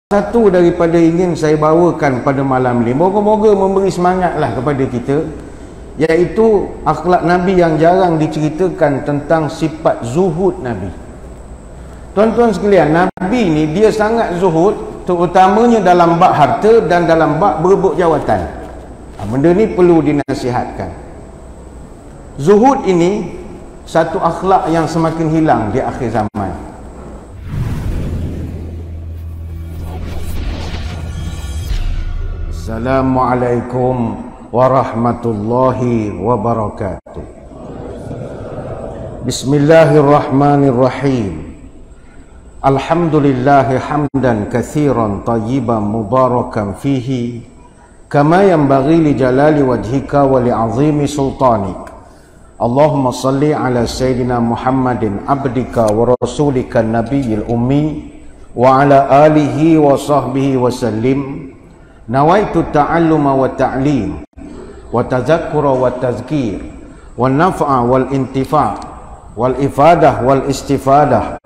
satu daripada ingin saya bawakan pada malam ini, moga-moga memberi semangatlah kepada kita, iaitu akhlak Nabi yang jarang diceritakan tentang sifat zuhud Nabi. Tuan-tuan sekalian, Nabi ni dia sangat zuhud, terutamanya dalam bab harta dan dalam bab berebut jawatan. Benda ni perlu dinasihatkan. Zuhud ini satu akhlak yang semakin hilang di akhir zaman. Assalamualaikum warahmatullahi wabarakatuh. Bismillahirrahmanirrahim. Alhamdulillahi hamdan katsiran tayyiban mubarakan fihi kama yanbaghi li jalali wajhika wa li 'azimi sultanik. Allahumma salli ala sayyidina Muhammadin abdika wa rasulika nabiyil ummi wa ala alihi wa sahbihi wa sallim. Nawaitu ta'alluma wa ta'lim wa tadhakkura wa tazkir wa naf'a wal intifa' wal ifadah wal istifadah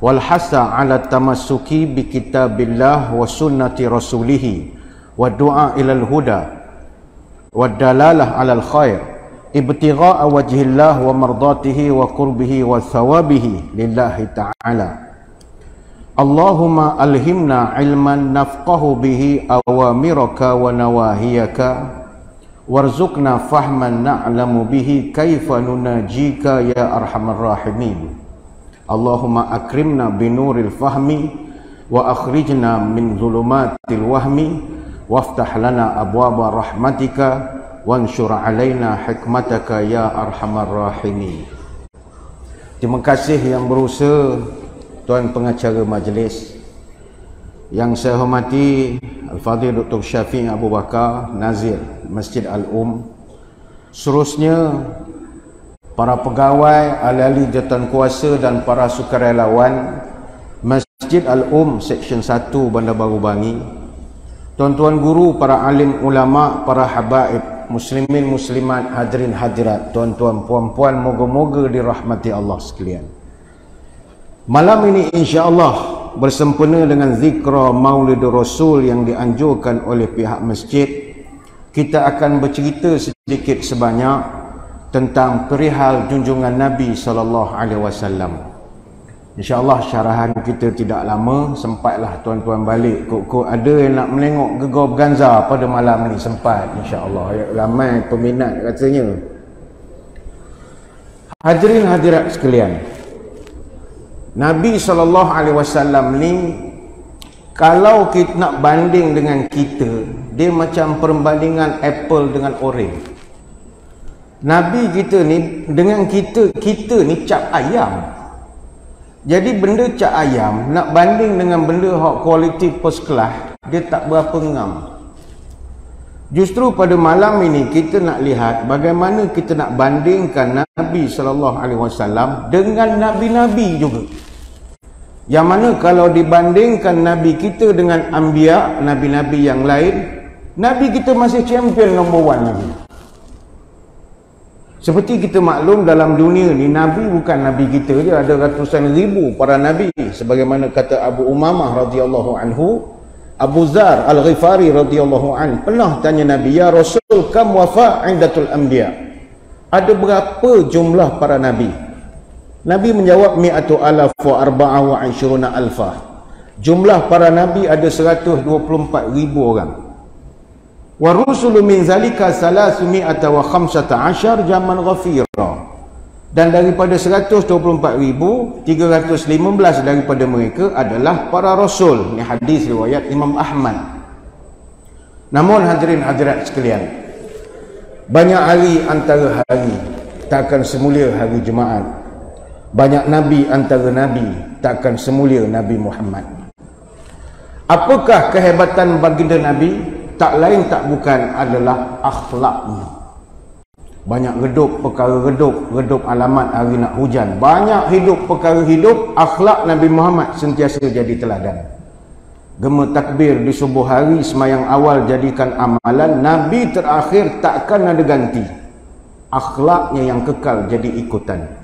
wal hasa ala tamassuki bi kitabillah wa sunnati rasulih wa du'a ilal huda wa dalalah alal khair ibtigha'a wajhillah wa mardatihi wa qurbihi wa thawabihi lillahi ta'ala. Allahumma alhimna ilman nafqahu bihi awamiraka wa nawahiyaka warzuqna fahman na'lamu bihi kaifa nunajika ya arhamar rahimin. Allahumma akrimna binuril fahmi wa akhrijna min zulumatil wahmi waftah lana abwaba rahmatika wanshur alaina hikmataka ya arhamar rahimin. Terima kasih yang berusaha Tuan pengacara majlis, yang saya hormati Al-Fadhil Dr. Syafiq Abu Bakar, Nazir Masjid Al-Um, seterusnya para pegawai, ahli-ahli jawatan kuasa dan para sukarelawan Masjid Al-Um Seksyen 1 Bandar Baru Bangi, tuan-tuan guru, para alim ulama, para habaib, muslimin muslimat, hadirin hadirat, tuan-tuan puan-puan, moga-moga dirahmati Allah sekalian. Malam ini insya-Allah bersempena dengan zikra Maulid Rasul yang dianjurkan oleh pihak masjid, kita akan bercerita sedikit sebanyak tentang perihal junjungan Nabi sallallahu alaihi wasallam. Insya-Allah syarahan kita tidak lama, sempatlah tuan-tuan balik. Kok ada yang nak menengok Gegar Berganza pada malam ni, sempat insya-Allah. Ramai peminat katanya. Hadirin hadirat sekalian, Nabi SAW ni, kalau kita nak banding dengan kita, dia macam perbandingan apple dengan orange. Nabi kita ni dengan kita ni cap ayam. Jadi benda cap ayam nak banding dengan benda hot quality first class, dia tak berapa ngam. Justru pada malam ini kita nak lihat bagaimana kita nak bandingkan Nabi SAW dengan nabi-nabi juga. Yang mana kalau dibandingkan Nabi kita dengan Anbiya, Nabi-Nabi yang lain, Nabi kita masih champion nombor 1 lagi. Seperti kita maklum dalam dunia ni, Nabi bukan Nabi kita je, ada ratusan ribu para Nabi. Sebagaimana kata Abu Umamah radhiyallahu anhu, Abu Zar Al-Ghifari radhiyallahu anhu pernah tanya Nabi, "Ya Rasul, kam wafa' indatul Anbiya?" Ada berapa jumlah para Nabi? Nabi menjawab, mi'atu alaf wa arba'a wa ansyuruna alfah. Jumlah para Nabi ada 124 ribu orang. Wa rusulu min zalika salasumi'ata wa khamsata asyar jaman ghafira. Dan daripada 124 ribu, 315 daripada mereka adalah para Rasul. Ini hadis riwayat Imam Ahmad. Namun hadirin hadirat sekalian, banyak hari antara hari takkan semulia hari Jumaat. Banyak Nabi antara Nabi takkan semulia Nabi Muhammad. Apakah kehebatan baginda Nabi? Tak lain tak bukan adalah akhlaknya. Banyak redup perkara redup alamat hari nak hujan. Banyak hidup perkara hidup, akhlak Nabi Muhammad sentiasa jadi teladan. Gema takbir di subuh hari, semayang awal jadikan amalan. Nabi terakhir takkan ada ganti. Akhlaknya yang kekal jadi ikutan.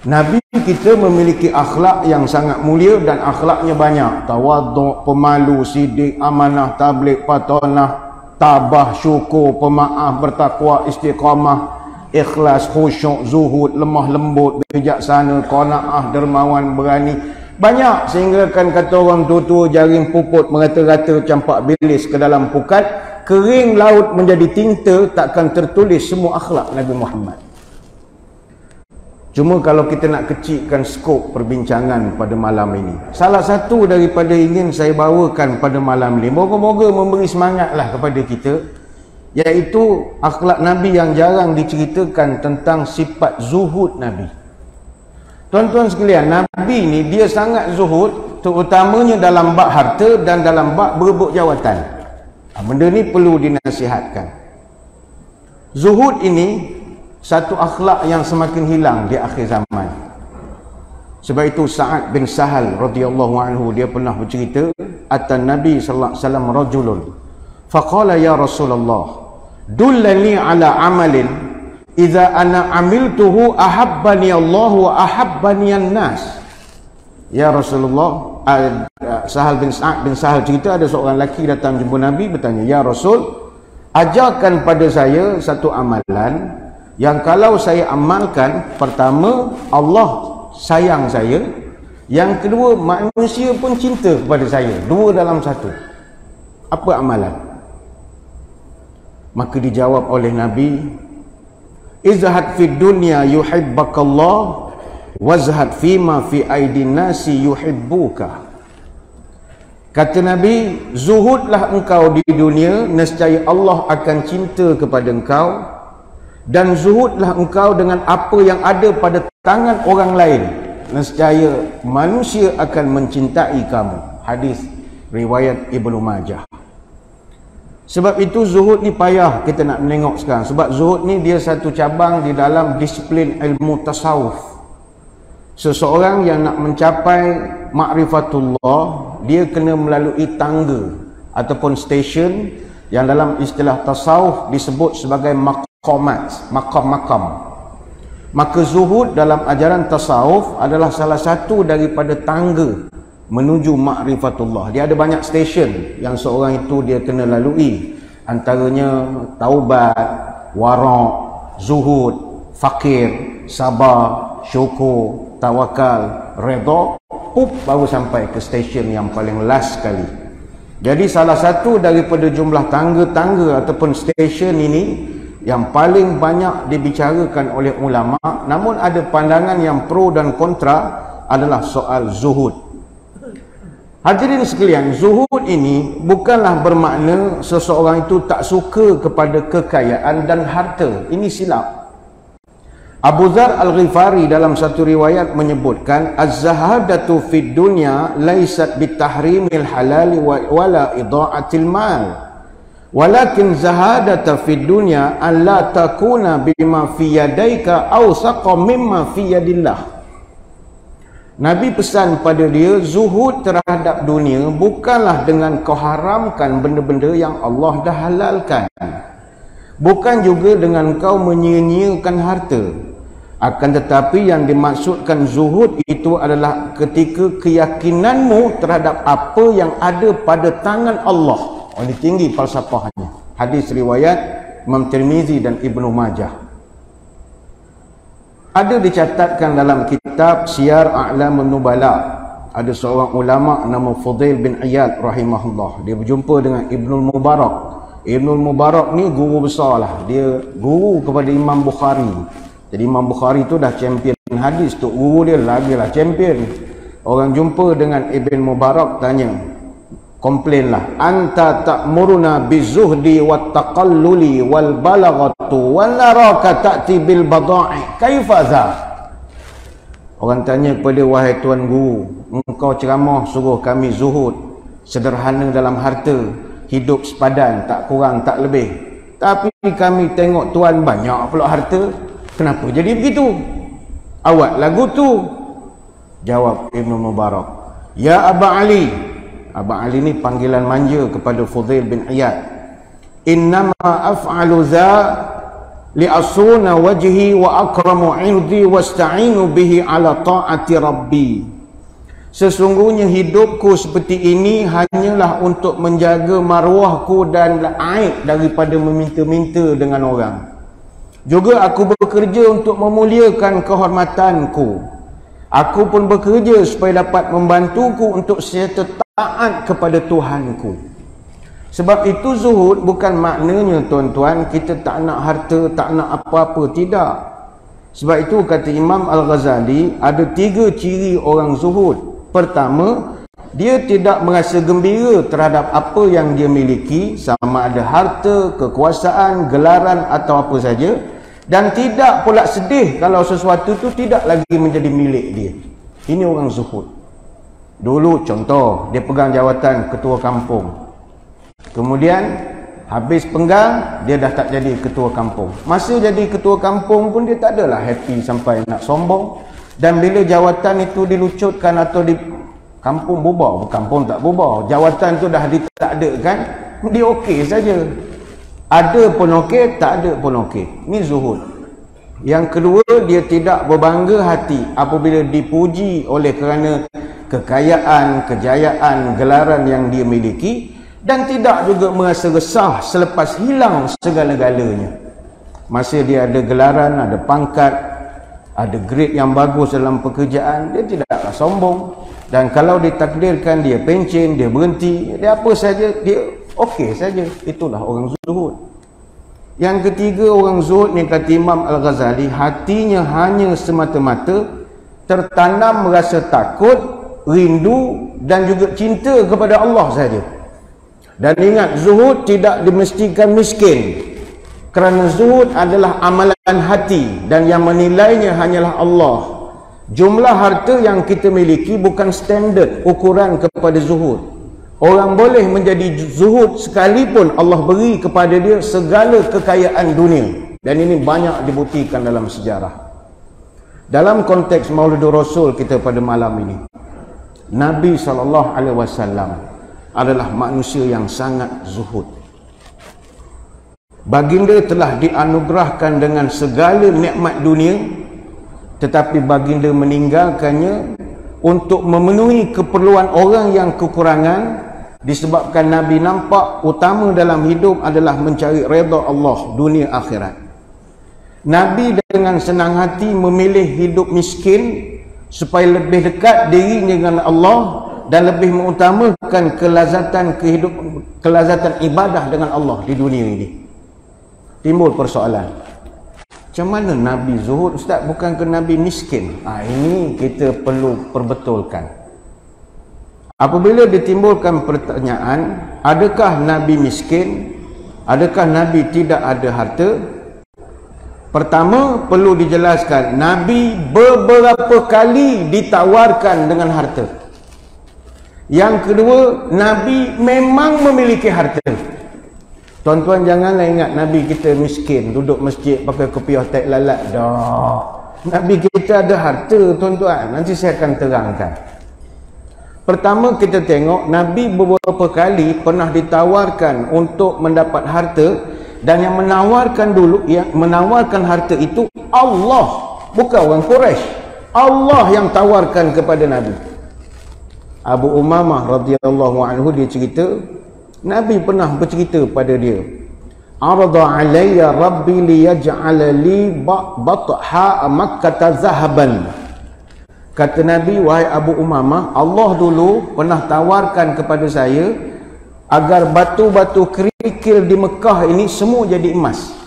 Nabi kita memiliki akhlak yang sangat mulia dan akhlaknya banyak. Tawaduk, pemalu, sidik, amanah, tabligh, patonah, tabah, syukur, pemaaf, bertakwa, istiqamah, ikhlas, khusyuk, zuhud, lemah lembut, bijaksana, qanaah, dermawan, berani. Banyak sehingga kan kata orang tua-tua jaring puput merata-rata campak bilis ke dalam pukat, kering laut menjadi tinta, takkan tertulis semua akhlak Nabi Muhammad. Cuma kalau kita nak kecilkan skop perbincangan pada malam ini, salah satu daripada ingin saya bawakan pada malam ini, moga-moga memberi semangatlah kepada kita, iaitu akhlak Nabi yang jarang diceritakan tentang sifat zuhud Nabi. Tuan-tuan sekalian, Nabi ni dia sangat zuhud, terutamanya dalam bab harta dan dalam bab berebut jawatan. Benda ni perlu dinasihatkan. Zuhud ini satu akhlak yang semakin hilang di akhir zaman. Sebab itu Sa'ad bin Sahal radhiyallahu anhu dia pernah bercerita, atan Nabi sallallahu alaihi wasallam rajulun faqala ya Rasulullah dullani ala amalin idza ana amiltuhu ahabbani Allah wa ahabbani an-nas. Ya Rasulullah, Sahal bin Sahal cerita ada seorang lelaki datang jumpa Nabi bertanya, ya Rasul, ajarkan pada saya satu amalan yang kalau saya amalkan, pertama Allah sayang saya, yang kedua manusia pun cinta kepada saya, dua dalam satu. Apa amalan? Maka dijawab oleh Nabi, izhad fid dunya yuhibbakallah wazhad fima fi aidin nasi yuhibbuka. Kata Nabi, zuhudlah engkau di dunia, nescaya Allah akan cinta kepada engkau, dan zuhudlah engkau dengan apa yang ada pada tangan orang lain, nescaya manusia akan mencintai kamu. Hadis riwayat Ibnu Majah. Sebab itu zuhud ni payah kita nak menengok sekarang, sebab zuhud ni dia satu cabang di dalam disiplin ilmu tasawuf. Seseorang yang nak mencapai ma'rifatullah, dia kena melalui tangga ataupun stesen yang dalam istilah tasawuf disebut sebagai makam-makam. Maka zuhud dalam ajaran tasawuf adalah salah satu daripada tangga menuju ma'rifatullah. Dia ada banyak stesen yang seorang itu dia kena lalui, antaranya taubat, wara', zuhud, fakir, sabar, syukur, tawakal, redha, baru sampai ke stesen yang paling last sekali. Jadi salah satu daripada jumlah tangga-tangga ataupun stesen ini yang paling banyak dibicarakan oleh ulama, namun ada pandangan yang pro dan kontra, adalah soal zuhud. Hadirin sekalian, zuhud ini bukanlah bermakna seseorang itu tak suka kepada kekayaan dan harta. Ini silap. Abu Dzar Al-Ghifari dalam satu riwayat menyebutkan, az-zahadatu fid dunya laysat bitahrimil halali wala idha'atil mal, walakin zahadata fid dunya an la takuna bima fi yadaika awsaqa mimma fi yadillah. Nabi pesan pada dia, zuhud terhadap dunia bukanlah dengan kau haramkan benda-benda yang Allah dah halalkan, bukan juga dengan kau menyia-nyiakan harta. Akan tetapi yang dimaksudkan zuhud itu adalah ketika keyakinanmu terhadap apa yang ada pada tangan Allah. Oh, ini tinggi falsafahnya. Hadis riwayat Imam Tirmizi dan Ibnu Majah. Ada dicatatkan dalam kitab Siyar A'lamun Nubala, ada seorang ulama nama Fudail bin Iyad rahimahullah. Dia berjumpa dengan Ibnul Mubarak. Ibnul Mubarak ni guru besar lah. Dia guru kepada Imam Bukhari. Jadi Imam Bukhari tu dah champion hadis tu, guru dia lagilah champion. Orang jumpa dengan Ibn Mubarak tanya, komplainlah, anta ta'muruna bizuhdi wat taqalluli wal balaghatu wal naraka ta'ti bil bada'i kaifa za. Orang tanya kepada, wahai tuan guru, engkau ceramah suruh kami zuhud, sederhana dalam harta, hidup sepadan, tak kurang tak lebih, tapi kami tengok tuan banyak pula harta, kenapa jadi begitu? Awak lagu tu. Jawab Ibnu Mubarak, ya Aba Ali. Aba Ali ni panggilan manja kepada Fudail bin Iyad. Innama af'alu za li'asuna wajhi wa akramu 'irdi wasta'inu bihi ala ta'ati rabbi. Sesungguhnya hidupku seperti ini hanyalah untuk menjaga maruahku dan aib daripada meminta-minta dengan orang. Juga aku bekerja untuk memuliakan kehormatanku. Aku pun bekerja supaya dapat membantuku untuk serta taat kepada Tuhanku. Sebab itu zuhud bukan maknanya tuan-tuan kita tak nak harta, tak nak apa-apa, tidak. Sebab itu kata Imam Al-Ghazali ada 3 ciri orang zuhud. Pertama, dia tidak merasa gembira terhadap apa yang dia miliki, sama ada harta, kekuasaan, gelaran atau apa saja, dan tidak pula sedih kalau sesuatu itu tidak lagi menjadi milik dia. Ini orang zuhud. Dulu contoh, dia pegang jawatan ketua kampung. Kemudian habis penggang, dia dah tak jadi ketua kampung. Masa jadi ketua kampung pun dia tak adalah happy sampai nak sombong. Dan bila jawatan itu dilucutkan atau di kampung bubar, kampung tak bubar, jawatan tu dah ditakdirkan, dia okey saja. Ada pun okey, tak ada pun okey. Ini zuhud. Yang kedua, dia tidak berbangga hati apabila dipuji oleh kerana kekayaan, kejayaan, gelaran yang dia miliki, dan tidak juga merasa resah selepas hilang segala-galanya. Masa dia ada gelaran, ada pangkat, ada grade yang bagus dalam pekerjaan, dia tidaklah sombong. Dan kalau ditakdirkan dia pencen, dia berhenti, dia apa saja, dia okey saja. Itulah orang zuhud. Yang ketiga, orang zuhud ni kata Imam Al-Ghazali, hatinya hanya semata-mata tertanam rasa takut, rindu dan juga cinta kepada Allah saja. Dan ingat, zuhud tidak dimestikan miskin. Kerana zuhud adalah amalan hati dan yang menilainya hanyalah Allah. Jumlah harta yang kita miliki bukan standard ukuran kepada zuhud. Orang boleh menjadi zuhud sekalipun Allah beri kepada dia segala kekayaan dunia. Dan ini banyak dibuktikan dalam sejarah. Dalam konteks Maulidur Rasul kita pada malam ini, Nabi SAW adalah manusia yang sangat zuhud. Baginda telah dianugerahkan dengan segala nikmat dunia, tetapi baginda meninggalkannya untuk memenuhi keperluan orang yang kekurangan, disebabkan Nabi nampak utama dalam hidup adalah mencari redha Allah dunia akhirat. Nabi dengan senang hati memilih hidup miskin supaya lebih dekat dirinya dengan Allah dan lebih mengutamakan kelazatan ibadah dengan Allah di dunia ini. Timbul persoalan, macam mana Nabi zuhud, Ustaz? Bukankah Nabi miskin? Ini kita perlu perbetulkan. Apabila ditimbulkan pertanyaan, adakah Nabi miskin? Adakah Nabi tidak ada harta? Pertama, perlu dijelaskan, Nabi beberapa kali ditawarkan dengan harta. Yang kedua, Nabi memang memiliki harta. Tuan-tuan janganlah ingat Nabi kita miskin, duduk masjid pakai kopiah tak lalat. Dah. Nabi kita ada harta, tuan-tuan. Nanti saya akan terangkan. Pertama kita tengok, Nabi beberapa kali pernah ditawarkan untuk mendapat harta, dan yang menawarkan harta itu Allah, bukan orang Quraisy. Allah yang tawarkan kepada Nabi. Abu Umamah radhiyallahu anhu dia cerita, Nabi pernah bercerita pada dia, arada alayya rabbi liyaj'ala li batha Makkah zahaban. Kata Nabi, wahai Abu Umamah, Allah dulu pernah tawarkan kepada saya agar batu-batu kerikil di Mekah ini semua jadi emas.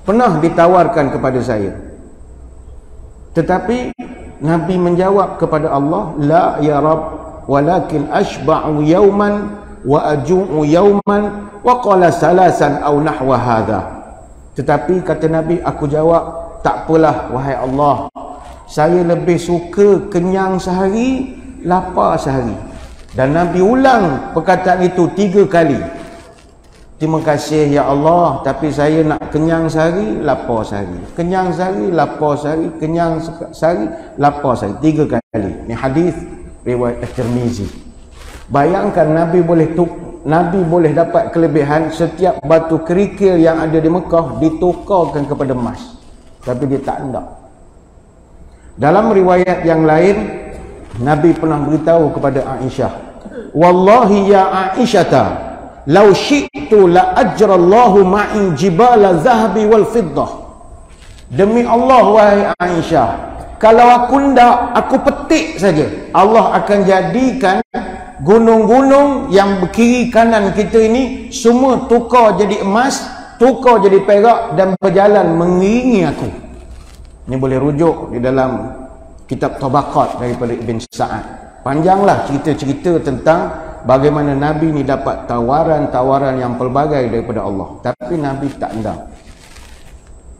Pernah ditawarkan kepada saya. Tetapi Nabi menjawab kepada Allah, la ya Rabb, walakin ashba'u yawman wa aju'u yawman wa qala salasan aw nahwa hadha. Tetapi kata Nabi, aku jawab, tak apalah wahai Allah, saya lebih suka kenyang sehari, lapar sehari. Dan Nabi ulang perkataan itu 3 kali. Terima kasih ya Allah, tapi saya nak kenyang sehari, lapar sehari. Kenyang sehari, lapar sehari, kenyang sehari, lapar sehari. 3 kali. Ini hadis riwayat At-Tirmizi. Bayangkan Nabi boleh Nabi boleh dapat kelebihan setiap batu kerikil yang ada di Mekah ditukarkan kepada emas. Tapi dia tak hendak. Dalam riwayat yang lain, Nabi pernah beritahu kepada Aisyah, "Wallahi ya Aisyata, law syi'tu la ajrallahu ma'i jibala zahabi wal fiddah." Demi Allah wahai Aisyah, kalau aku hendak, aku petik saja, Allah akan jadikan gunung-gunung yang berkiri kanan kita ini semua tukar jadi emas, tukar jadi perak dan berjalan mengiringi aku. Ini boleh rujuk di dalam kitab Tabaqat daripada Ibn Sa'ad. Panjanglah cerita-cerita tentang bagaimana Nabi ni dapat tawaran-tawaran yang pelbagai daripada Allah, tapi Nabi tak hendak.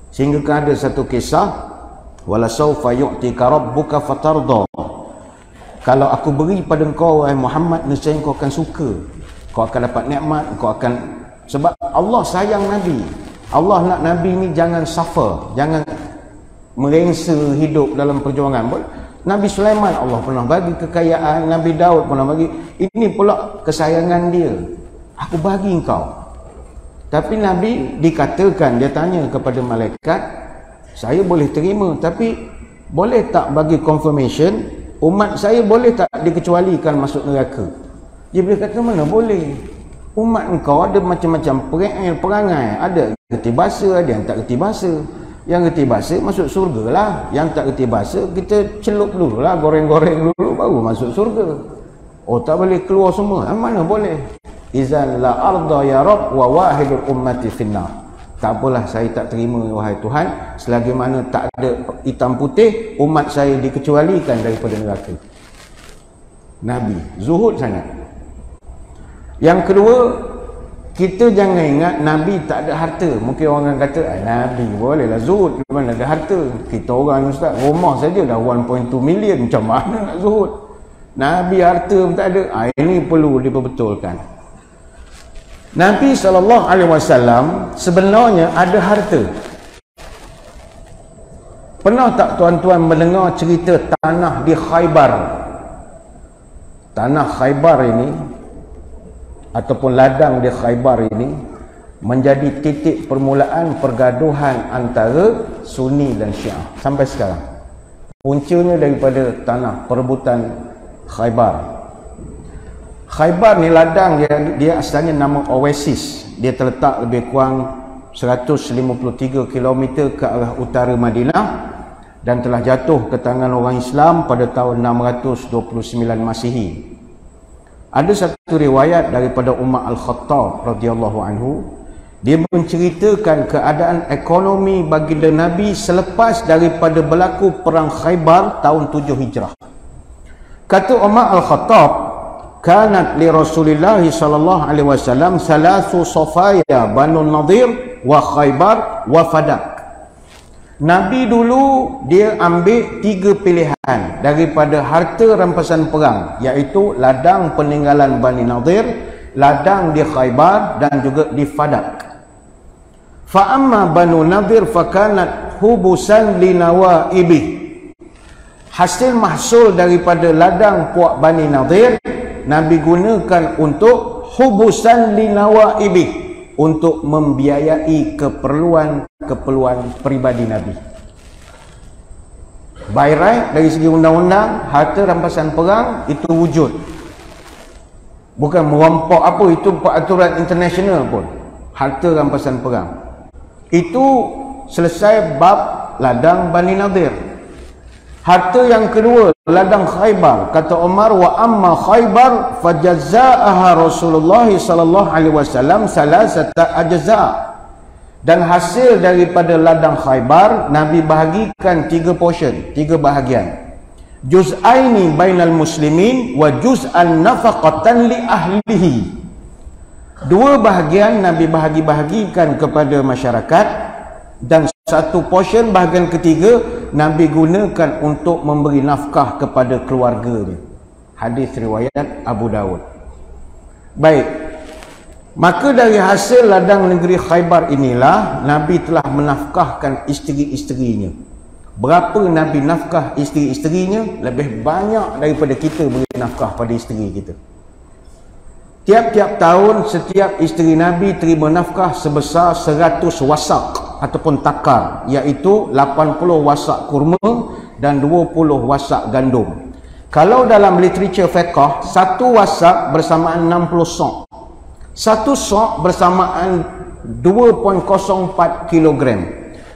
Sehingga ada satu kisah, wala sawfa yu'tika rabbuka fatarda. Kalau aku beri pada engkau wahai Muhammad, nescaya engkau akan suka. Kau akan dapat nikmat, engkau akan, sebab Allah sayang Nabi. Allah nak Nabi ni jangan suffer, jangan merengsa hidup dalam perjuangan. Nabi Sulaiman Allah pernah bagi kekayaan, Nabi Daud pernah bagi. Ini pula kesayangan dia, aku bagi engkau. Tapi Nabi dikatakan, dia tanya kepada malaikat, saya boleh terima, tapi boleh tak bagi confirmation, umat saya boleh tak dikecualikan masuk neraka? Dia boleh kata, mana boleh, umat engkau ada macam-macam perangai, ada kerti bahasa, ada yang tak kerti bahasa. Yang kerti bahasa masuk surga lah, yang tak kerti bahasa kita celup dulu lah, goreng-goreng dulu baru masuk surga. Oh, tak boleh keluar semua, mana boleh. Izan la arda ya Rabb wa wahidul ummati finnar. Tak apalah, saya tak terima wahai Tuhan, selagi mana tak ada hitam putih, umat saya dikecualikan daripada neraka. Nabi zuhud sangat. Yang kedua, kita jangan ingat Nabi tak ada harta. Mungkin orang kata, Nabi bolehlah zuhud, mana ada harta. Kita orang ustaz, rumah saja dah 1.2 million, macam mana nak zuhud? Nabi harta pun tak ada. Ini perlu diperbetulkan. Nabi SAW sebenarnya ada harta. Pernah tak tuan-tuan mendengar cerita tanah di Khaybar? Tanah Khaybar ini, ataupun ladang di Khaybar ini, menjadi titik permulaan pergaduhan antara Sunni dan Syiah sampai sekarang. Puncanya daripada tanah perebutan Khaybar. Khaybar ni ladang dia asalnya nama Oasis. Dia terletak lebih kurang 153 km ke arah utara Madinah dan telah jatuh ke tangan orang Islam pada tahun 629 Masihi. Ada satu riwayat daripada Umar Al-Khattab radhiyallahu anhu, dia menceritakan keadaan ekonomi baginda Nabi selepas daripada berlaku perang Khaybar tahun 7 Hijrah. Kata Umar Al-Khattab, kanat li Rasulillah sallallahu alaihi wasallam salasu safaya Banu Nadir wa Khaybar wa Fadak. Nabi dulu dia ambil 3 pilihan daripada harta rampasan perang, iaitu ladang peninggalan Bani Nadir, ladang di Khaybar dan juga di Fadak. Fa amma Banu Nadir fakanat hubusan li nawaibi. Hasil mahsul daripada ladang puak Bani Nadir Nabi gunakan untuk hubusan li nawaibi, untuk membiayai keperluan peribadi Nabi. By right, dari segi undang-undang, harta rampasan perang itu wujud. Bukan merompok apa, itu peraturan international pun. Harta rampasan perang. Itu selesai bab ladang Bani Nadir. Harta yang kedua, ladang Khaybar. Kata Umar, wa amma Khaybar fajaza'aha Rasulullah sallallahu alaihi wasallam salasata ajza'. Dan hasil daripada ladang Khaybar Nabi bahagikan 3 portion, 3 bahagian. Juz'aini bainal muslimin wa juz'an nafaqatan li ahlihi. 2 bahagian Nabi bahagi-bahagikan kepada masyarakat, dan 1 portion, bahagian ketiga, Nabi gunakan untuk memberi nafkah kepada keluarganya. Hadis riwayat Abu Dawud. Baik, maka dari hasil ladang negeri Khaybar inilah Nabi telah menafkahkan isteri-isterinya. Berapa Nabi nafkah isteri-isterinya? Lebih banyak daripada kita beri nafkah pada isteri kita. Tiap-tiap tahun setiap isteri Nabi terima nafkah sebesar 100 wasak ataupun takar, iaitu 80 wasak kurma dan 20 wasak gandum. Kalau dalam literature fiqh, satu wasak bersamaan 60 sok. Satu sok bersamaan 2.04 kilogram.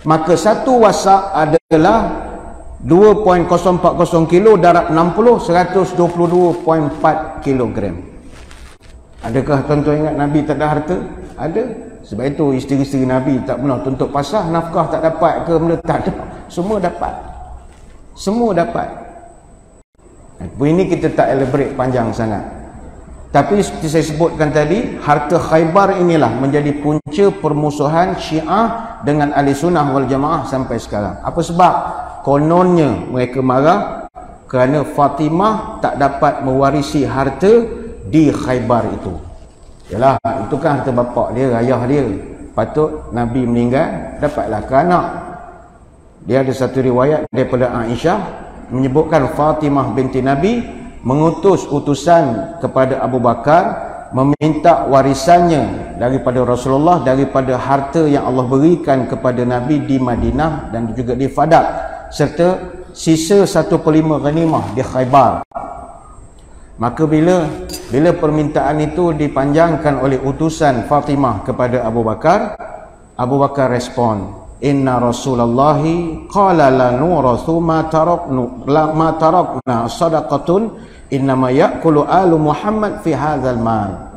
Maka satu wasak adalah 2.040 kilo darab 60, 122.4 kilogram. Adakah tuan-tuan ingat Nabi tak ada harta? Ada. Sebab itu isteri-isteri Nabi tak pernah tuntut pasah, nafkah tak dapat ke benda, tak ada. Semua dapat. Semua dapat. Ini kita tak elaborate panjang sangat. Tapi seperti saya sebutkan tadi, harta Khaybar inilah menjadi punca permusuhan Syiah dengan Ahli Sunnah wal Jamaah sampai sekarang. Apa sebab? Kononnya mereka marah kerana Fatimah tak dapat mewarisi harta di Khaybar itu. Yalah, itu kan harta bapak dia, ayah dia. Patut Nabi meninggal, dapatlah ke anak. Dia ada satu riwayat daripada Aisyah menyebutkan Fatimah binti Nabi mengutus utusan kepada Abu Bakar meminta warisannya daripada Rasulullah, daripada harta yang Allah berikan kepada Nabi di Madinah dan juga di Fadak, serta sisa 1/5 ghanimah di Khaybar. Maka bila permintaan itu dipanjangkan oleh utusan Fatimah kepada Abu Bakar, Abu Bakar respon, inna Rasulullahi qala la nurathu ma tarakna sadaqatun innama ya'kulu alu Muhammad fi hadzal mal.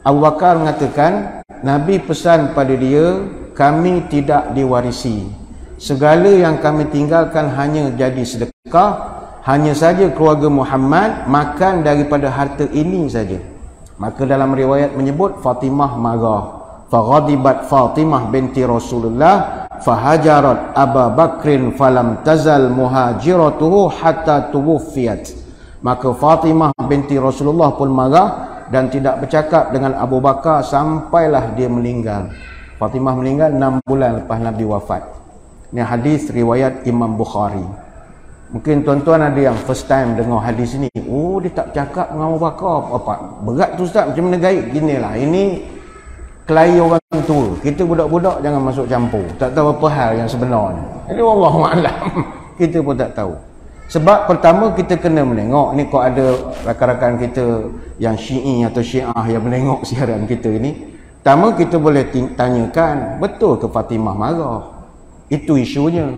Abu Bakar mengatakan, Nabi pesan pada dia, kami tidak diwarisi. Segala yang kami tinggalkan hanya jadi sedekah. Hanya saja keluarga Muhammad makan daripada harta ini saja. Maka dalam riwayat menyebut Fatimah marah. Faghadibat Fatimah binti Rasulullah fahajarat Abu Bakrin falam tazal muhajiratuhu hatta tuwfiyat. Maka Fatimah binti Rasulullah pun marah dan tidak bercakap dengan Abu Bakar sampailah dia meninggal. Fatimah meninggal 6 bulan lepas Nabi wafat. Ini hadis riwayat Imam Bukhari. Mungkin tuan-tuan ada yang first time dengar hadis ni. Oh, dia tak cakap dengan Abu Bakar. Apa? Berat tu Ustaz, macam mana gaib? Ginilah, ini kelahi orang tua. Kita budak-budak jangan masuk campur. Tak tahu apa hal yang sebenarnya. Jadi wallahualam. Kita pun tak tahu. Sebab pertama kita kena menengok. Ni kok ada rakan-rakan kita yang Syi'i atau Syiah yang menengok siaran kita ini. Pertama kita boleh tanyakan, betul ke Fatimah marah? Itu isunya.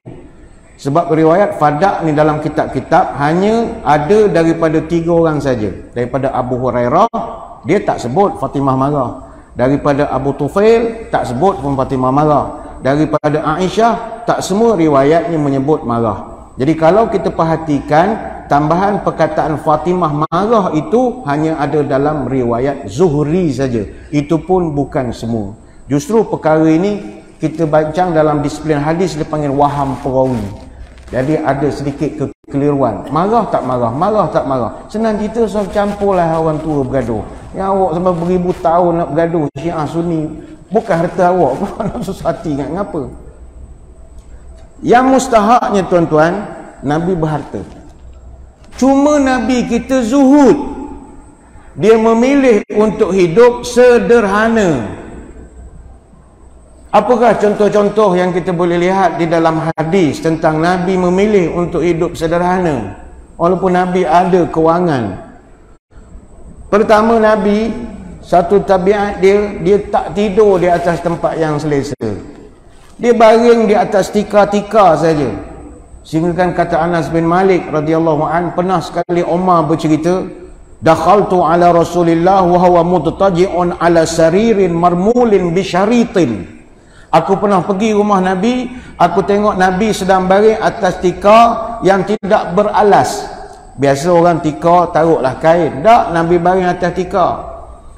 Sebab riwayat Fadak ni dalam kitab-kitab hanya ada daripada 3 orang saja. Daripada Abu Hurairah, dia tak sebut Fatimah marah. Daripada Abu Tufail, tak sebut pun Fatimah marah. Daripada Aisyah, tak semua riwayatnya menyebut marah. Jadi kalau kita perhatikan, tambahan perkataan Fatimah marah itu hanya ada dalam riwayat Zuhri saja. Itu pun bukan semua. Justru perkara ini kita bancang dalam disiplin hadis dipanggil waham perawi. Jadi ada sedikit kekeliruan. Marah tak marah, marah tak marah. Senang cerita soal campurlah orang tua bergaduh. Yang awak sampai beribu tahun nak bergaduh Syiah Sunni. Bukan harta awak pun nak susah hati ingat ngapa. Yang mustahaknya tuan-tuan, Nabi berharta. Cuma Nabi kita zuhud. Dia memilih untuk hidup sederhana. Apakah contoh-contoh yang kita boleh lihat di dalam hadis tentang Nabi memilih untuk hidup sederhana walaupun Nabi ada kewangan? Pertama, Nabi, satu tabiat dia tak tidur di atas tempat yang selesa. Dia baring di atas tika-tika saja. Sehingga kan kata Anas bin Malik radhiyallahu an, pernah sekali Umar bercerita, dakhaltu ala Rasulillah wa huwa muttaji'un ala saririn marmulin bi syaritin. Aku pernah pergi rumah Nabi, aku tengok Nabi sedang baring atas tika yang tidak beralas. Biasa orang tika taruhlah kain. Tak, Nabi baring atas tika.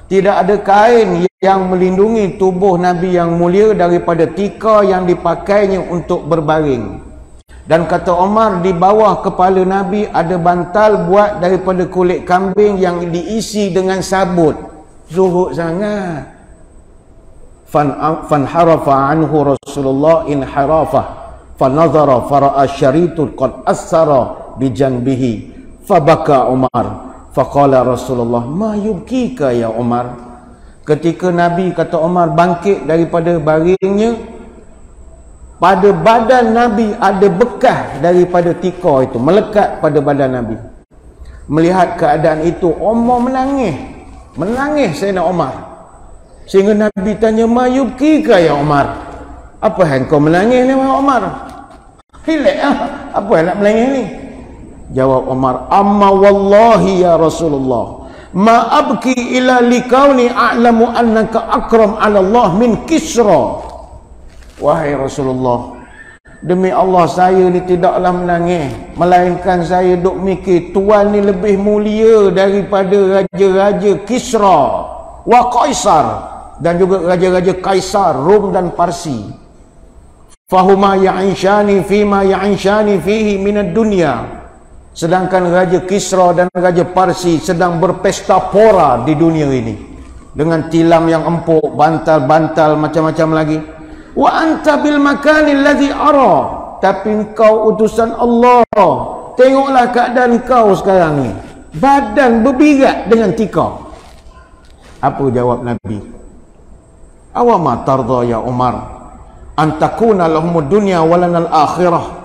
Tidak ada kain yang melindungi tubuh Nabi yang mulia daripada tika yang dipakainya untuk berbaring. Dan kata Omar, di bawah kepala Nabi ada bantal buat daripada kulit kambing yang diisi dengan sabut. Zuhud sangat. Fanharafa anhu Rasulullah inharafah fanazara fara'a syaritun qad asara bijanbihi fabaka Umar Faqala Rasulullah, ma yubkika ya Umar. Ketika Nabi kata Umar bangkit daripada baringnya, pada badan Nabi ada bekas daripada tikar itu, melekat pada badan Nabi. Melihat keadaan itu, Umar menangis. Menangis Sayyidina Umar. Sehingga Nabi tanya, ma yubkika ya Umar. Apa yang kau menangis ni Umar? Relax lah. Apa yang nak menangis ni? Jawab Umar, amma wallahi ya Rasulullah, ma abki ila likauni a'lamu annaka akram ala Allah min Kisra. Wahai Rasulullah, demi Allah saya ni tidaklah menangis, melainkan saya duk mikir tuan ni lebih mulia daripada raja-raja Kisra wa Kaisar, dan juga raja-raja Kaisar Rom dan Parsi. Fahuma ya'inshani fima ya'inshani fihi minad dunya. Sedangkan Raja Kisra dan Raja Parsi sedang berpesta pora di dunia ini dengan tilam yang empuk, bantal-bantal macam-macam lagi. Wa anta bil makanil ladzi ara. Tapi engkau utusan Allah, tengoklah keadaan kau sekarang ni, badan berbirat dengan tikar. Apa jawab Nabi? Awama tarda ya Umar an takuna lahumud dunya walanal akhirah.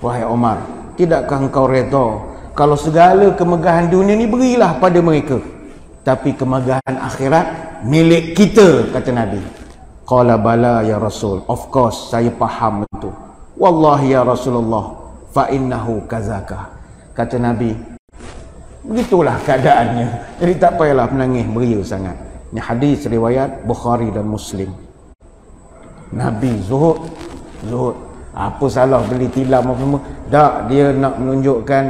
Wahai Umar, tidakkah engkau redha kalau segala kemegahan dunia ni berilah pada mereka, tapi kemegahan akhirat milik kita, kata Nabi. Qala bala ya Rasul, of course saya faham itu. Wallahi ya Rasulullah, fa innahu kazaka. Kata Nabi, begitulah keadaannya. Jadi tak payahlah menangis beria sangat. Ini hadis riwayat Bukhari dan Muslim. Nabi zuhud. Apa salah beli tilam apa semua? Tak, dia nak menunjukkan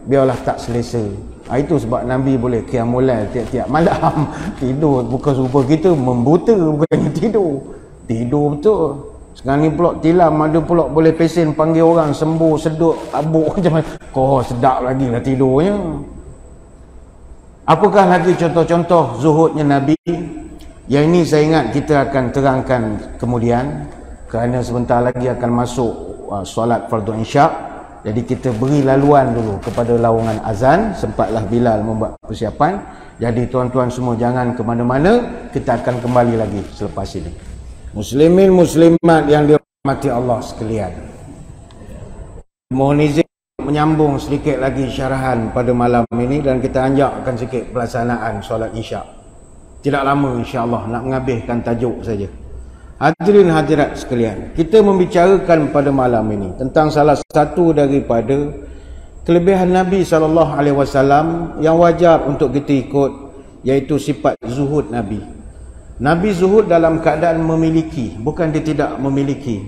biarlah tak selesa. Itu sebab Nabi boleh qiyamul lail tiap-tiap malam. Tidur bukan serupa kita membuta, bukannya tidur. Tidur betul. Sekarang ni pula tilam, ada pula boleh pesen panggil orang sembuh, sedut, abuk macam mana. Kau sedap lagi lah tidurnya. Apakah lagi contoh-contoh zuhudnya Nabi? Yang ini saya ingat kita akan terangkan kemudian, kerana sebentar lagi akan masuk solat fardu isyak. Jadi kita beri laluan dulu kepada lawangan azan. Sempatlah Bilal membuat persiapan. Jadi tuan-tuan semua jangan ke mana-mana. Kita akan kembali lagi selepas ini. Muslimin muslimat yang dirahmati Allah sekalian, mohon izin menyambung sedikit lagi syarahan pada malam ini, dan kita anjakkan sikit pelaksanaan solat isyak. Tidak lama insya-Allah, nak menghabiskan tajuk saja. Hadirin hadirat sekalian, kita membicarakan pada malam ini tentang salah satu daripada kelebihan Nabi SAW yang wajar untuk kita ikut, iaitu sifat zuhud Nabi. Nabi zuhud dalam keadaan memiliki, bukan dia tidak memiliki.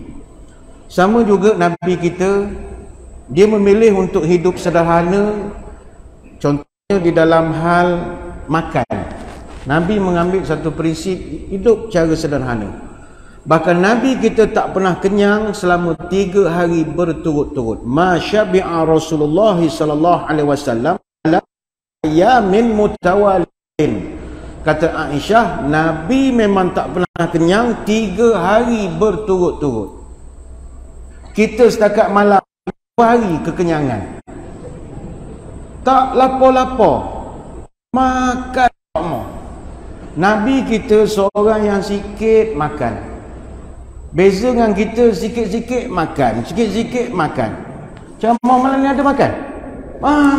Sama juga Nabi kita, dia memilih untuk hidup sederhana. Contohnya di dalam hal makan, Nabi mengambil satu prinsip hidup cara sederhana. Bahkan Nabi kita tak pernah kenyang selama 3 hari berturut-turut. Ma syabi'a Rasulullah sallallahu alaihi wasallam ala ayamin mutawalin. Kata Aisyah, Nabi memang tak pernah kenyang 3 hari berturut-turut. Kita setakat malam 2 hari kekenyangan. Tak lapar-lapar, makan semua. Nabi kita seorang yang sikit makan. Beza dengan kita, sikit-sikit makan, sikit-sikit makan. Macam malam ni ada makan?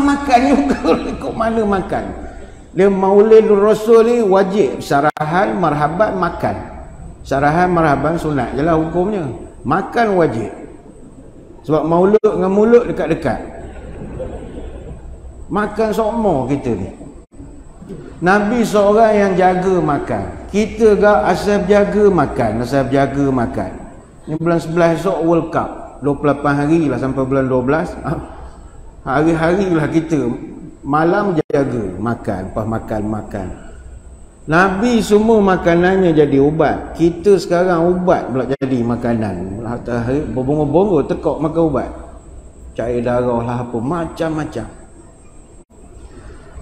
Makan juga. Ikut mana makan? Dia Maulidul Rasul ni wajib sarahan, marhaban, makan. Sarahan, marhaban sunat je lah hukumnya. Makan wajib. Sebab maulud dengan mulut dekat-dekat. Makan semua kita ni. Nabi seorang yang jaga makan. Kita gak asal jaga makan, asal jaga makan. Ni bulan 11 esok World Cup. 28 hari lah sampai bulan 12. Hari-hari lah kita malam jaga makan, pas makan. Nabi semua makanannya jadi ubat. Kita sekarang ubat pula jadi makanan. Berbongo-bongo tekok makan ubat. Cair darah lah apa, macam-macam.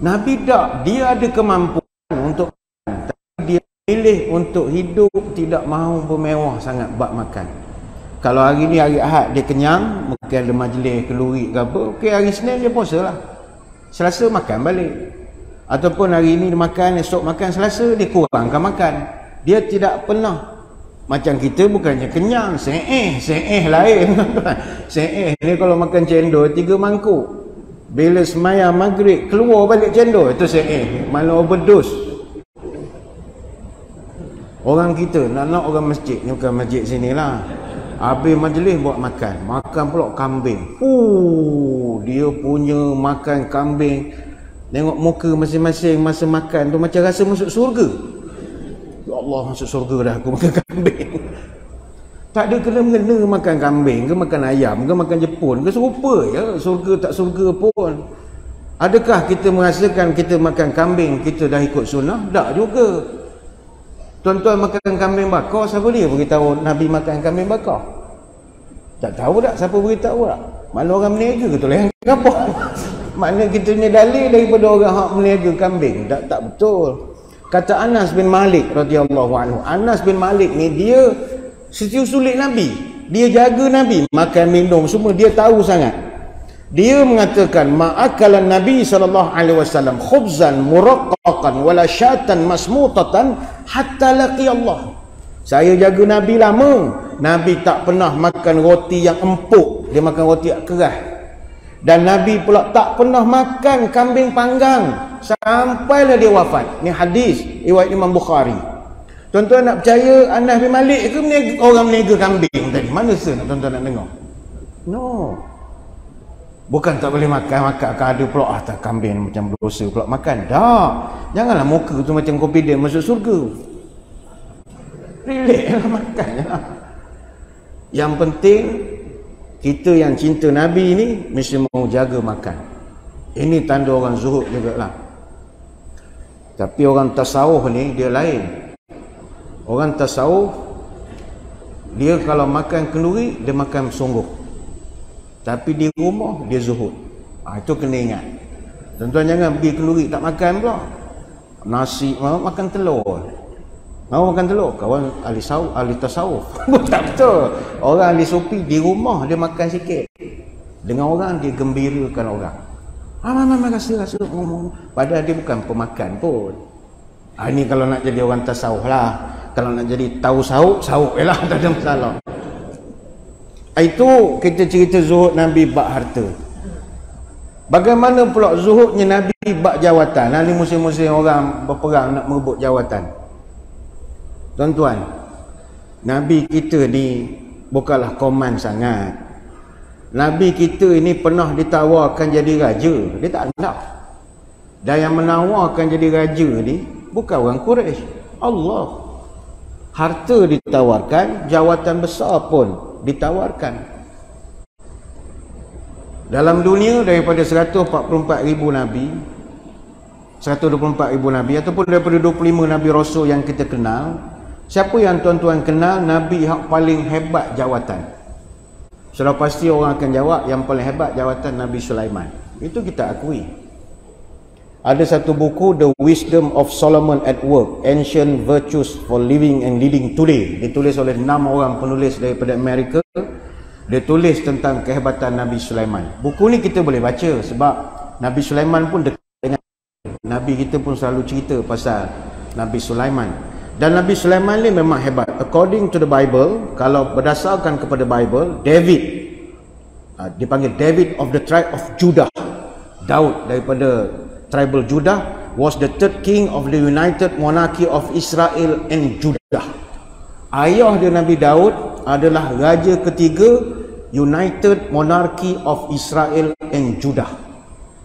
Nabi tak, dia ada kemampuan untuk makan, tapi dia pilih untuk hidup tidak mahu bermewah sangat bab makan. Kalau hari ni hari Ahad dia kenyang, mungkin ada majlis keluri ke apa, okey hari Senin dia puasa lah. Selasa makan balik. Ataupun hari ini dia makan, esok makan, Selasa dia kurangkan makan. Dia tidak pernah macam kita bukannya kenyang, seeh lain. Seeh ni kalau makan cendol 3 mangkuk. Bila semayang maghrib keluar balik cendol, itu seeh, malah overdose. Orang kita nak orang masjid ni, bukan masjid sinilah, habis majlis buat makan pula kambing. Dia punya makan kambing, tengok muka masing-masing masa makan tu macam rasa masuk surga. Ya Allah, masuk surga dah aku makan kambing. Tak ada kena-mengena makan kambing ke makan ayam ke makan Jepun ke, serupa ya, surga tak surga pun. Adakah kita merasakan kita makan kambing kita dah ikut sunnah? Tak juga. Tuan-tuan makan kambing bakar, siapa dia beritahu Nabi makan kambing bakar? Tak tahu tak siapa beritahu tak? Mana orang meniaga ke tu lah yang kapal. Mana kita punya dalil daripada orang hak meniaga kambing? Tak betul. Kata Anas bin Malik radhiyallahu anhu. Anas bin Malik ni dia setiu sulit Nabi. Dia jaga Nabi, makan minum semua dia tahu sangat. Dia mengatakan ma'akalan Nabi SAW khubzan muraqqaqan wala syatan masmutatan hatta laqi Allah. Saya jaga Nabi lama, Nabi tak pernah makan roti yang empuk, dia makan roti yang keras. Dan Nabi pula tak pernah makan kambing panggang sampailah dia wafat. Ni hadis riwayat Imam Bukhari. Tuan-tuan nak percaya Anas bin Malik ke orang meniaga kambing tadi? Mana tuan-tuan nak dengar? No. Bukan tak boleh makan ada pula tak kambing macam berdosa pula makan. Tak. Janganlah muka tu macam confident masuk surga. Relax lah makan je lah. Yang penting kita yang cinta Nabi ni mesti mau jaga makan. Ini tanda orang zuhud jugalah. Tapi orang tasawuf ni dia lain. Orang tasawuf dia kalau makan kenduri dia makan sungguh. Tapi di rumah dia zuhud. Itu kena ingat. Tuan-tuan jangan pergi kenduri tak makan pula. Nasi makan telur. Mau makan telur, kawan ahli tasawuf. Tak betul. Orang ahli sufi di rumah dia makan sikit. Dengan orang dia gembirakan orang. Mama rasa ngomong. Padahal dia bukan pemakan pun. Ini kalau nak jadi orang tasawuf lah. Kalau nak jadi tahu sahuk lah, tak ada masalah. Itu kita cerita zuhud Nabi bab harta. Bagaimana pula zuhudnya Nabi bab jawatan? Nanti musim-musim orang berperang nak merebut jawatan. Tuan-tuan, Nabi kita ni bukanlah koman sangat. Nabi kita ini pernah ditawarkan jadi raja, dia tak nak. Dan yang menawarkan jadi raja ni bukan orang Quraisy, Allah. Harta ditawarkan, jawatan besar pun ditawarkan. Dalam dunia daripada 144,000 Nabi, 124,000 Nabi ataupun daripada 25 Nabi Rasul yang kita kenal, siapa yang tuan-tuan kenal Nabi yang paling hebat jawatan? Sudah pasti orang akan jawab yang paling hebat jawatan Nabi Sulaiman. Itu kita akui. Ada satu buku, The Wisdom of Solomon at Work, Ancient Virtues for Living and Leading Today. Ditulis oleh 6 orang penulis daripada Amerika. Dia tulis tentang kehebatan Nabi Sulaiman. Buku ni kita boleh baca sebab Nabi Sulaiman pun dekat dengan Nabi kita pun selalu cerita pasal Nabi Sulaiman. Dan Nabi Sulaiman ni memang hebat. According to the Bible, kalau berdasarkan kepada Bible, David, dipanggil David of the tribe of Judah. Daud daripada tribal Judah was the third king of the united monarchy of Israel and Judah. Ayah dia Nabi Daud adalah raja ketiga United Monarchy of Israel and Judah.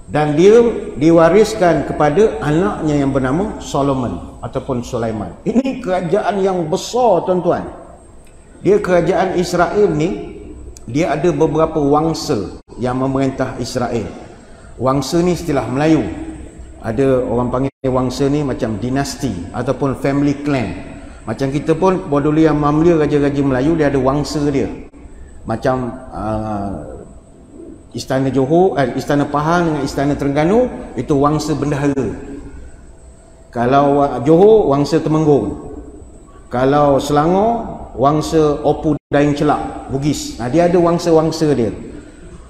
Dan dia diwariskan kepada anaknya yang bernama Solomon ataupun Sulaiman. Ini kerajaan yang besar tuan-tuan. Dia kerajaan Israel ni, dia ada beberapa wangsa yang memerintah Israel. Wangsa ni istilah Melayu. Ada orang panggil wangsa ni macam dinasti ataupun family clan. Macam kita pun dulu yang Mamlia raja-raja Melayu dia ada wangsa dia. Macam Istana Johor, Istana Pahang dengan Istana Terengganu itu wangsa bendahara. Kalau Johor wangsa Temenggung. Kalau Selangor wangsa Opu Daing Celak, Bugis. Dia ada wangsa-wangsa dia.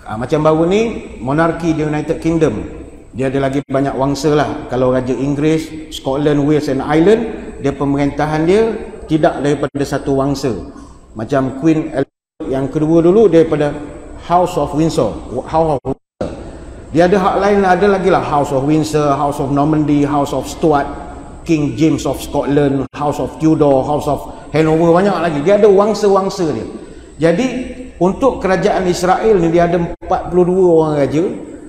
Macam baru ni monarki di United Kingdom. Dia ada lagi banyak wangsa lah. Kalau Raja Inggeris, Scotland, Wales and Ireland, dia pemerintahan dia tidak daripada satu wangsa. Macam Queen Elizabeth yang kedua dulu daripada House of Windsor. Dia ada hak lain, ada lagi lah House of Windsor, House of Normandy, House of Stuart, King James of Scotland, House of Tudor, House of Hanover, banyak lagi. Dia ada wangsa-wangsa dia. Jadi untuk kerajaan Israel ni dia ada 42 orang raja,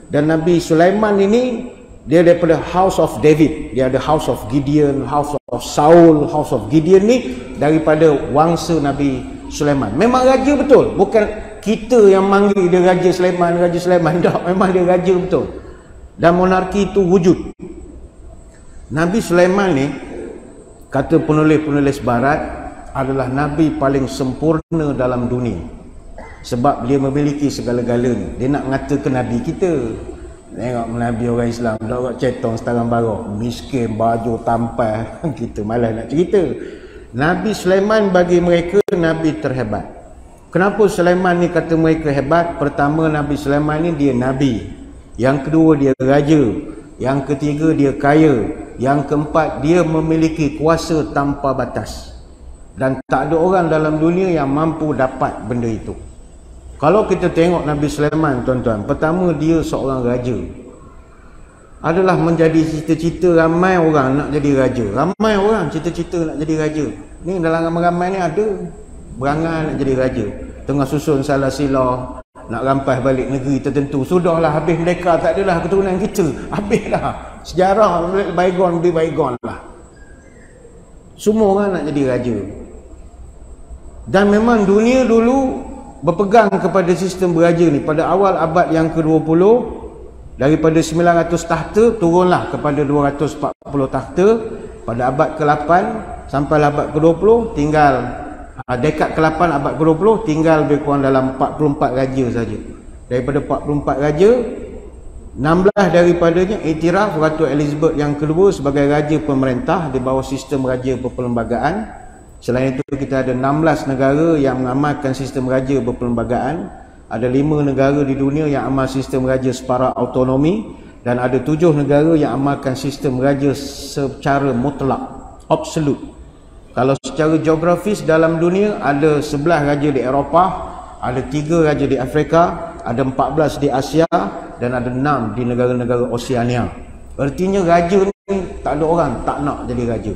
dan Nabi Sulaiman ini dia daripada House of David. Dia ada House of Gideon, House of Saul. House of Gideon ni daripada wangsa Nabi Sulaiman. Memang raja betul, bukan kita yang manggil dia Raja Sulaiman, Raja Sulaiman. Tak, memang dia raja betul. Dan monarki itu wujud. Nabi Sulaiman ni, kata penulis-penulis barat, adalah Nabi paling sempurna dalam dunia. Sebab dia memiliki segala-galanya. Dia nak ngatakan Nabi kita. Tengok Nabi orang Islam, dah orang cetong setarang barok, miskin, baju tampai. Kita malah nak cerita. Nabi Sulaiman bagi mereka Nabi terhebat. Kenapa Sulaiman ni kata mereka hebat? Pertama, Nabi Sulaiman ni dia Nabi. Yang kedua, dia raja. Yang ketiga, dia kaya. Yang keempat, dia memiliki kuasa tanpa batas. Dan tak ada orang dalam dunia yang mampu dapat benda itu. Kalau kita tengok Nabi Sulaiman, tuan-tuan, pertama dia seorang raja. Adalah menjadi cita-cita ramai orang nak jadi raja. Ramai orang cita-cita nak jadi raja. Ni dalam ramai-ramai ni ada berangan nak jadi raja. Tengah susun salah silah, nak rampas balik negeri tertentu. Sudahlah, habis mereka, tak adalah keturunan kita. Habislah. Sejarah bygone be bygone lah. Semua orang nak jadi raja. Dan memang dunia dulu berpegang kepada sistem beraja ni. Pada awal abad yang ke-20, daripada 900 tahta turunlah kepada 240 tahta. Pada abad ke-8 sampai abad ke-20 tinggal dekad ke-8 abad ke-20 tinggal lebih kurang dalam 44 raja saja. Daripada 44 raja, 16 daripadanya iktiraf Ratu Elizabeth yang kedua sebagai raja pemerintah di bawah sistem raja berperlembagaan. Selain itu kita ada 16 negara yang mengamalkan sistem raja berperlembagaan. Ada 5 negara di dunia yang amal sistem raja separa autonomi. Dan ada 7 negara yang amalkan sistem raja secara mutlak, absolute. Kalau secara geografis dalam dunia, ada 11 raja di Eropah, ada 3 raja di Afrika, ada 14 di Asia, dan ada 6 di negara-negara Oceania. Artinya raja ni tak ada orang tak nak jadi raja.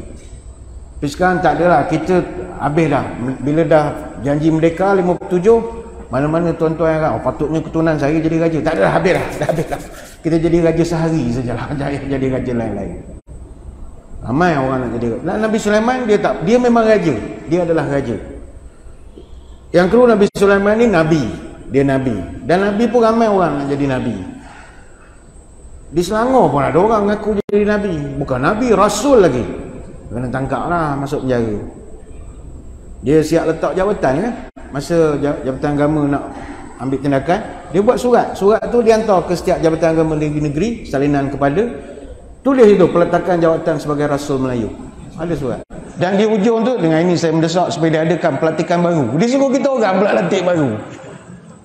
Tapi sekarang tak adalah, kita habis dah. Bila dah janji merdeka 57, mana-mana tuan-tuan yang patutnya keturunan saya jadi raja. Tak adalah, habis dah. Kita jadi raja sehari sajalah, jadi raja lain-lain. Ramai orang nak jadi raja. Nabi Sulaiman dia tak, dia memang raja. Dia adalah raja. Yang kedua, Nabi Sulaiman ni nabi. Dia nabi. Dan nabi pun ramai orang nak jadi nabi. Di Selangor pun ada orang mengaku jadi nabi. Bukan nabi, rasul lagi. Kena tangkap lah, masuk penjara. Dia siap letak jabatan kan. Masa Jabatan Agama nak ambil tindakan, dia buat surat. Surat tu dia hantar ke setiap Jabatan Agama negeri-negeri, salinan kepada, tulis itu peletakan jawatan sebagai Rasul Melayu. Ada surat. Dan di ujung tu, dengan ini saya mendesak supaya diadakan pelatihan baru. Dia suruh kita orang pula lantik baru.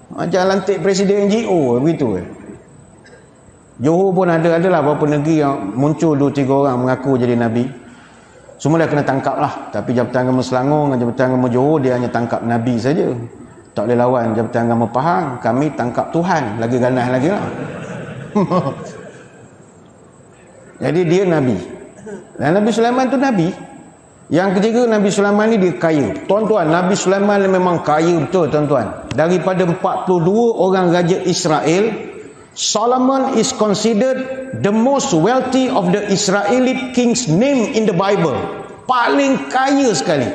Macam lantik Presiden NGO begitu. Johor pun adalah beberapa negeri yang muncul 2-3 orang mengaku jadi Nabi. Semua dah kena tangkap lah. Tapi Jabatan Agama Selangor dengan Jabatan Agama Johor, dia hanya tangkap Nabi saja. Tak boleh lawan Jabatan Agama Pahang. Kami tangkap Tuhan. Lagi ganas lagi lah. Jadi dia Nabi. Dan Nabi Sulaiman tu Nabi. Yang ketiga, Nabi Sulaiman ni dia kaya. Tuan-tuan, Nabi Sulaiman memang kaya betul tuan-tuan. Daripada 42 orang Raja Israel, Solomon is considered the most wealthy of the Israeli kings named in the Bible. Paling kaya sekali.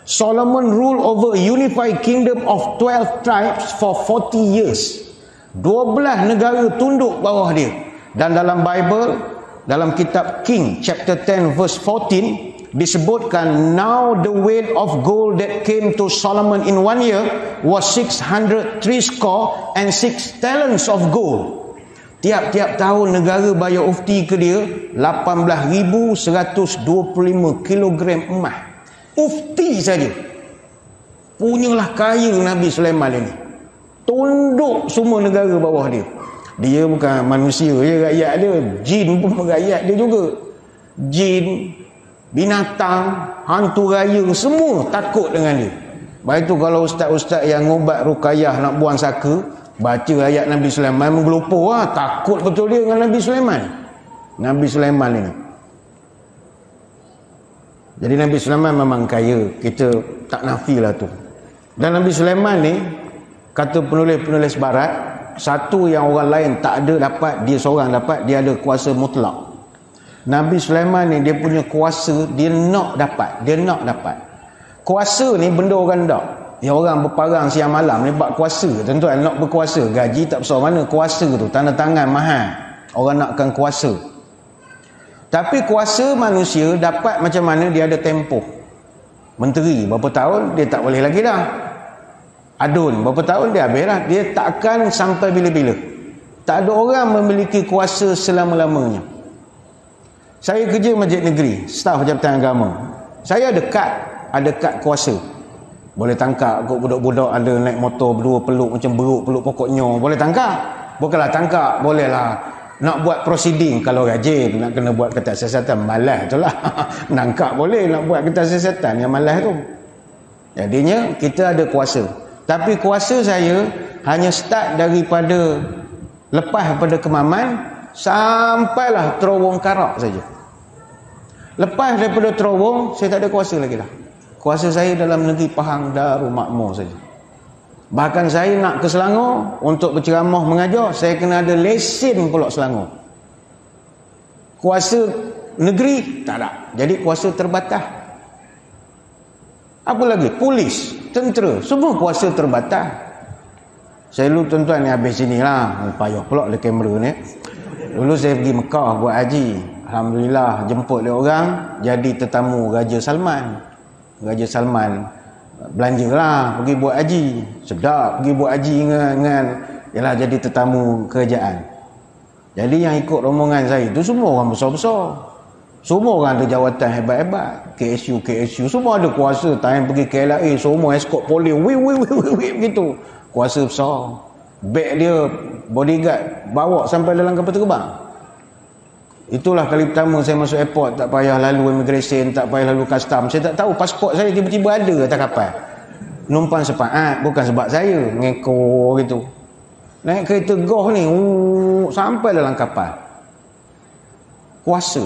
Solomon ruled over a unified kingdom of 12 tribes for 40 years. 12 negara tunduk bawah dia. Dan dalam Bible, dalam kitab King chapter 10 verse 14, disebutkan, now the weight of gold that came to Solomon in 1 year was 600 6 talents of gold. Tiap-tiap tahun negara bayar ufti ke dia 18,125 kilogram emas. Ufti saja. Punyalah kaya Nabi Sulaiman ini. Tunduk semua negara bawah dia. Dia bukan manusia je rakyat dia, jin pun rakyat dia juga. Jin, binatang, hantu raya, semua takut dengan dia. Baik tu kalau ustaz-ustaz yang ubat rukayah nak buang saka, baca ayat Nabi Sulaiman menggelupur lah. Takut betul dia dengan Nabi Sulaiman. Nabi Sulaiman ini. Jadi Nabi Sulaiman memang kaya, kita tak nafilah tu. Dan Nabi Sulaiman ni, kata penulis-penulis barat, satu yang orang lain tak ada dapat, dia seorang dapat, dia ada kuasa mutlak. Nabi Sulaiman ni dia punya kuasa, dia nak dapat. Kuasa ni benda orang tak. Yang orang berperang siang malam ni bab kuasa. Tuan-tuan nak berkuasa, gaji tak besar mana, kuasa tu tanda tangan mahal. Orang nakkan kuasa. Tapi kuasa manusia dapat macam mana, dia ada tempoh. Menteri berapa tahun dia tak boleh lagi dah. Adun berapa tahun dia habis dah. Dia takkan sampai bila-bila. Tak ada orang memiliki kuasa selama-lamanya. Saya kerja masjid negeri, staf Jabatan Agama. Saya ada kad kuasa. Boleh tangkap kok budak-budak ada naik motor berdua peluk macam peluk pokoknya, boleh tangkap. Bukanlah tangkap, bolehlah nak buat proceeding kalau rajin, nak kena buat kertas siasatan, malas itulah. Nangkap boleh, nak buat kertas siasatan yang malas tu. Jadinya kita ada kuasa. Tapi kuasa saya hanya start daripada lepas daripada Kemaman sampailah Terowong Karak saja. Lepas daripada Terowong saya tak ada kuasa lagi dah. Kuasa saya dalam negeri Pahang Darul Makmur saja. Bahkan saya nak ke Selangor untuk berceramah mengajar, saya kena ada lesen pula Selangor. Kuasa negeri tak ada. Jadi kuasa terbatas. Apa lagi? Polis, tentera, semua kuasa terbatas. Saya dulu tuan-tuan ni habis sini lah, payah pula ada kamera ni. Dulu saya pergi Mekah buat haji. Alhamdulillah jemput dia orang jadi tetamu Raja Salman. Raja Salman belanja lah pergi buat haji. Sedap pergi buat haji dengan yalah jadi tetamu kerajaan. Jadi yang ikut rombongan saya tu semua orang besar-besar. Semua orang ada jawatan hebat-hebat. KSU semua ada kuasa. Time pergi KLA semua escort polis begitu. Kuasa besar. Beg dia bodyguard bawa sampai dalam kapal terbang. Itulah kali pertama saya masuk airport, tak payah lalu immigration, tak payah lalu custom. Saya tak tahu pasport saya tiba-tiba ada atas kapal. Numpang sepaat, bukan sebab saya ngekor gitu. Naik kereta goh ni sampai dalam kapal. Kuasa.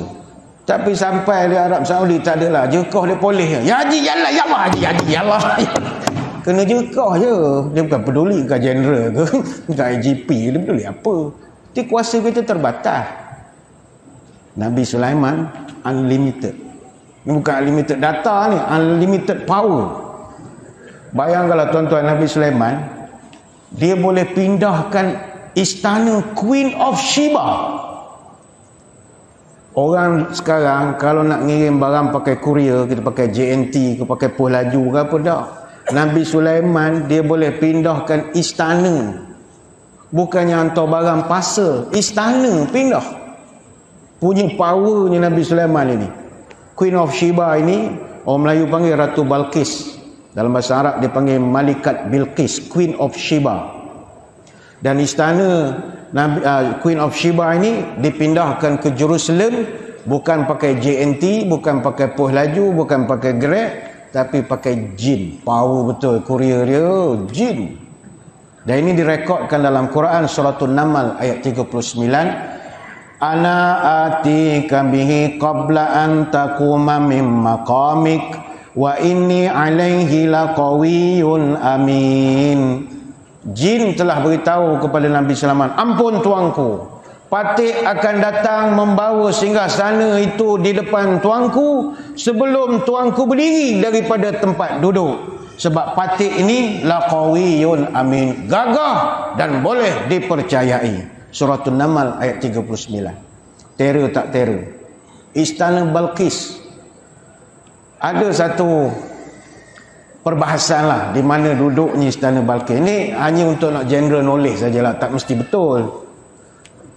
Tapi sampai di Arab Saudi tak adalah jekah dia polis. Ya haji yalah ya Allah, haji yalah. Kena jekah je. Dia bukan peduli ke general ke, ke IGP, dia peduli apa. Tapi kuasa kita terbatas. Nabi Sulaiman unlimited. Ini bukan unlimited data ni, unlimited power. Bayangkanlah tuan-tuan, Nabi Sulaiman dia boleh pindahkan istana Queen of Sheba. Orang sekarang kalau nak ngirim barang pakai courier, kita pakai JNT ke pakai pos laju ke apa dah. Nabi Sulaiman dia boleh pindahkan istana. Bukannya hantar barang parcel, istana pindah. Punya powernya Nabi Sulaiman ini. Queen of Sheba ini orang Melayu panggil Ratu Balqis. Dalam bahasa Arab dia panggil Malikat Bilqis, Queen of Sheba. Dan istana Queen of Sheba ini dipindahkan ke Jerusalem bukan pakai JNT, bukan pakai pos laju, bukan pakai Grab, tapi pakai jin. Power betul courier dia, jin. Dan ini direkodkan dalam Quran surah An-Naml ayat 39. Ana atika bihi qabla an taquma min maqamik wa inni alaihi laqawiyyun amin. Jin telah beritahu kepada Nabi Sulaiman, ampun tuanku, Patik akan datang membawa singgasana itu di depan tuanku sebelum tuanku berdiri daripada tempat duduk. Sebab Patik ini laqawiyyun amin, gagah dan boleh dipercayai. Surah An-Naml ayat 39. Terror tak terror. Istana Balqis. Ada satu perbahasan lah di mana duduknya Istana Balqis. Ini hanya untuk nak general knowledge sajalah, tak mesti betul.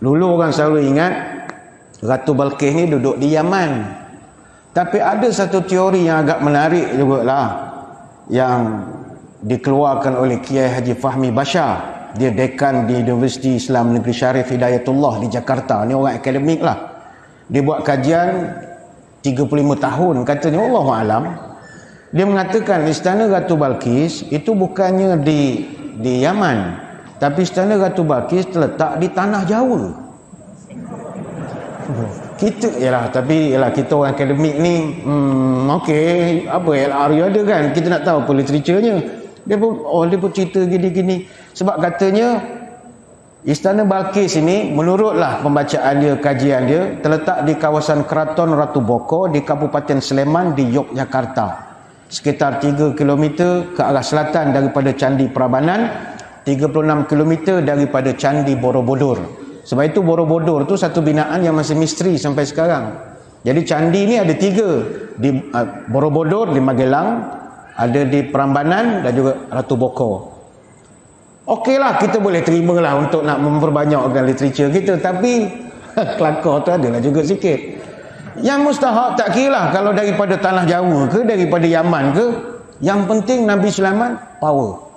Dulu orang selalu ingat Ratu Balqis ni duduk di Yaman. Tapi ada satu teori yang agak menarik jugalah yang dikeluarkan oleh Kiai Haji Fahmi Bashar. Dia dekan di Universiti Islam Negeri Syarif Hidayatullah di Jakarta. Ni orang akademik lah. Dia buat kajian 35 tahun katanya, Allahu alam. Dia mengatakan Istana Ratu Balqis itu bukannya di Yaman, tapi Istana Ratu Balqis terletak di tanah Jawa. Kita kita orang akademik ni okey, apa LRU ada kan, kita nak tahu apa literaturnya. Dia pun cerita gini-gini. Sebab katanya Istana Balqis ini menurutlah pembacaan dia, kajian dia, terletak di kawasan Keraton Ratu Boko di Kabupaten Sleman di Yogyakarta, sekitar 3 km ke arah selatan daripada Candi Prambanan, 36 km daripada Candi Borobudur. Sebab itu Borobudur tu satu binaan yang masih misteri sampai sekarang. Jadi candi ni ada 3, di Borobudur di Magelang, ada di Prambanan dan juga Ratu Boko. Okeylah, kita boleh terima lah untuk nak memperbanyakkan literature kita, tapi kelakar tu adalah juga sikit. Yang mustahak tak kira lah kalau daripada tanah Jawa ke, daripada Yaman ke, yang penting Nabi Sulaiman power.